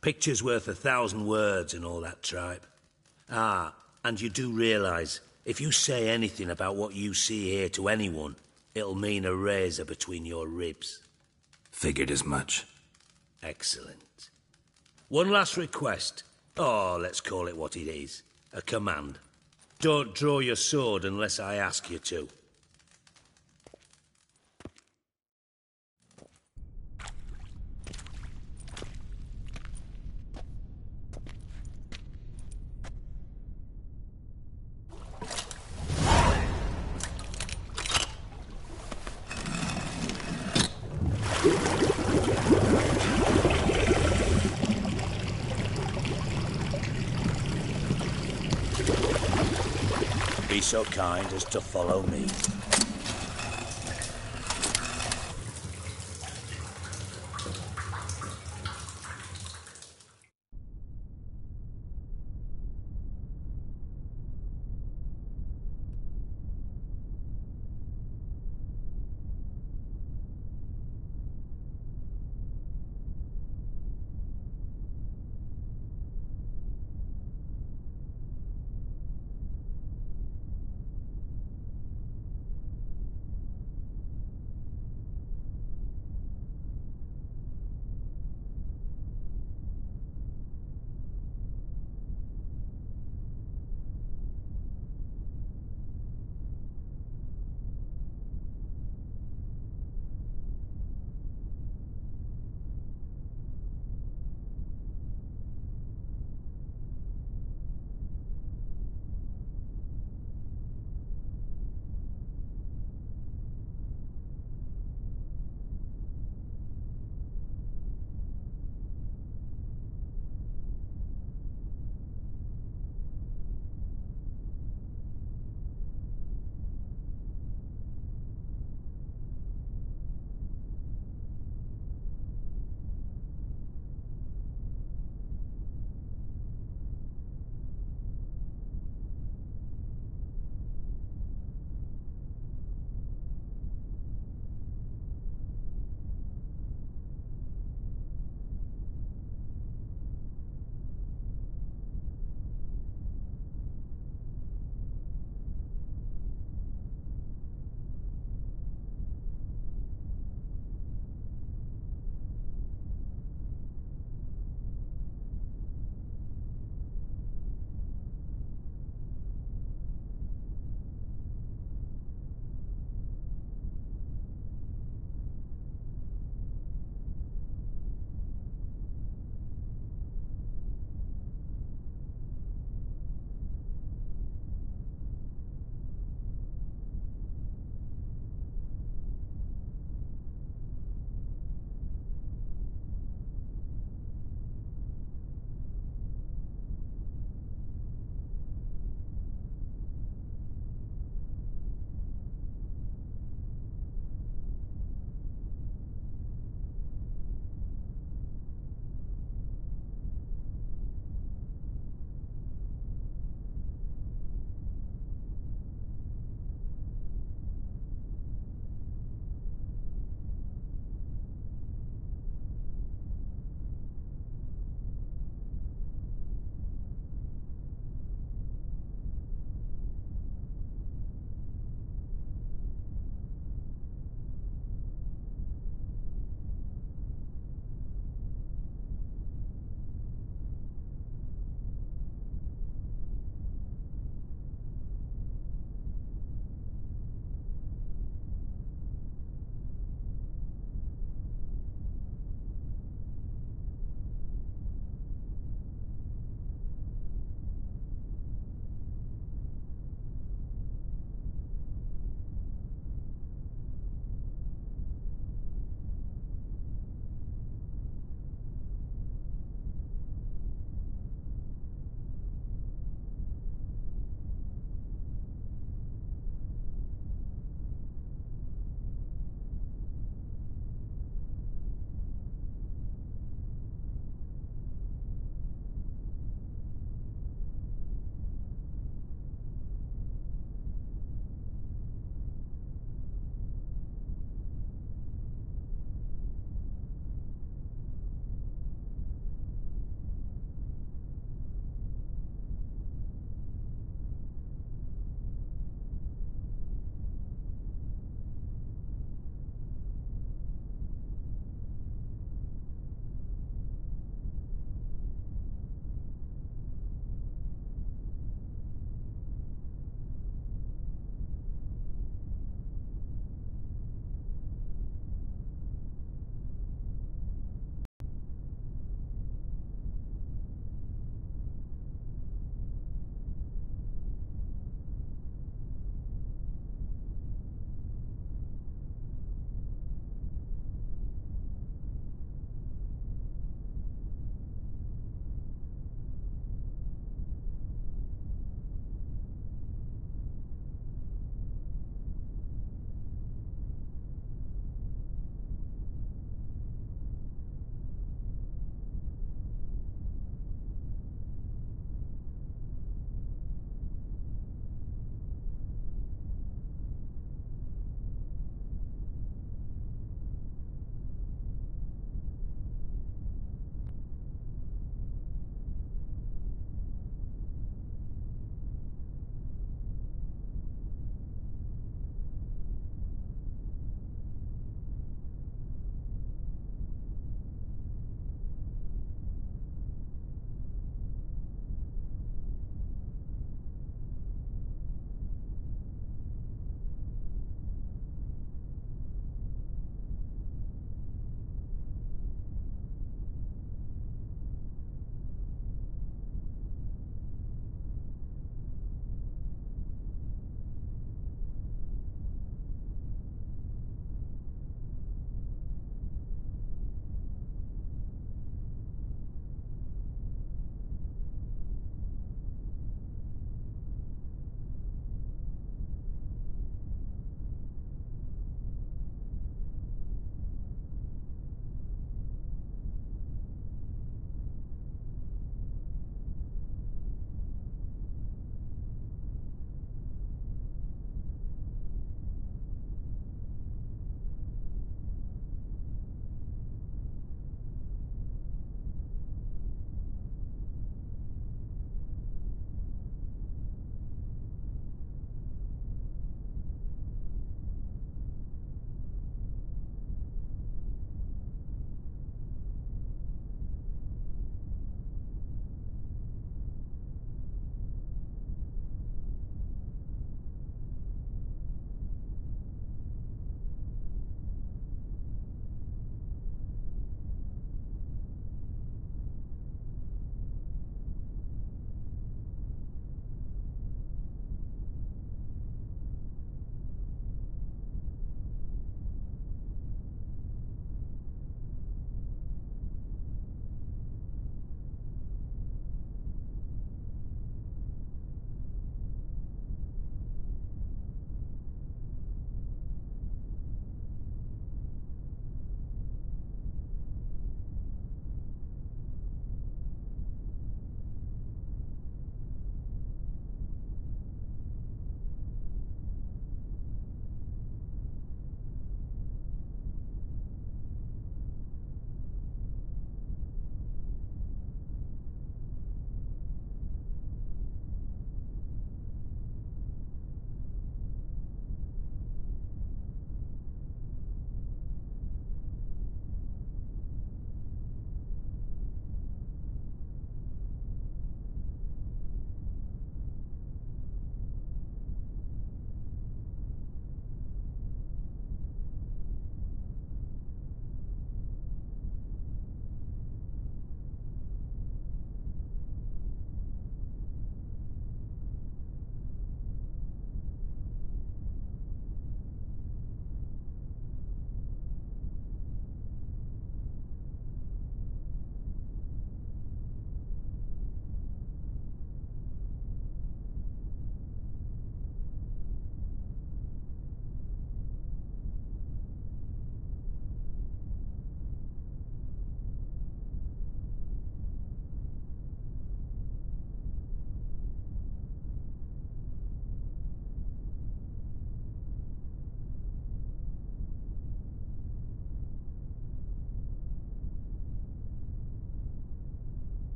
Picture's worth 1,000 words and all that tripe. Ah, and you do realise, if you say anything about what you see here to anyone, it'll mean a razor between your ribs. Figured as much. Excellent. One last request. Oh, let's call it what it is. A command. Don't draw your sword unless I ask you to. Be so kind as to follow me.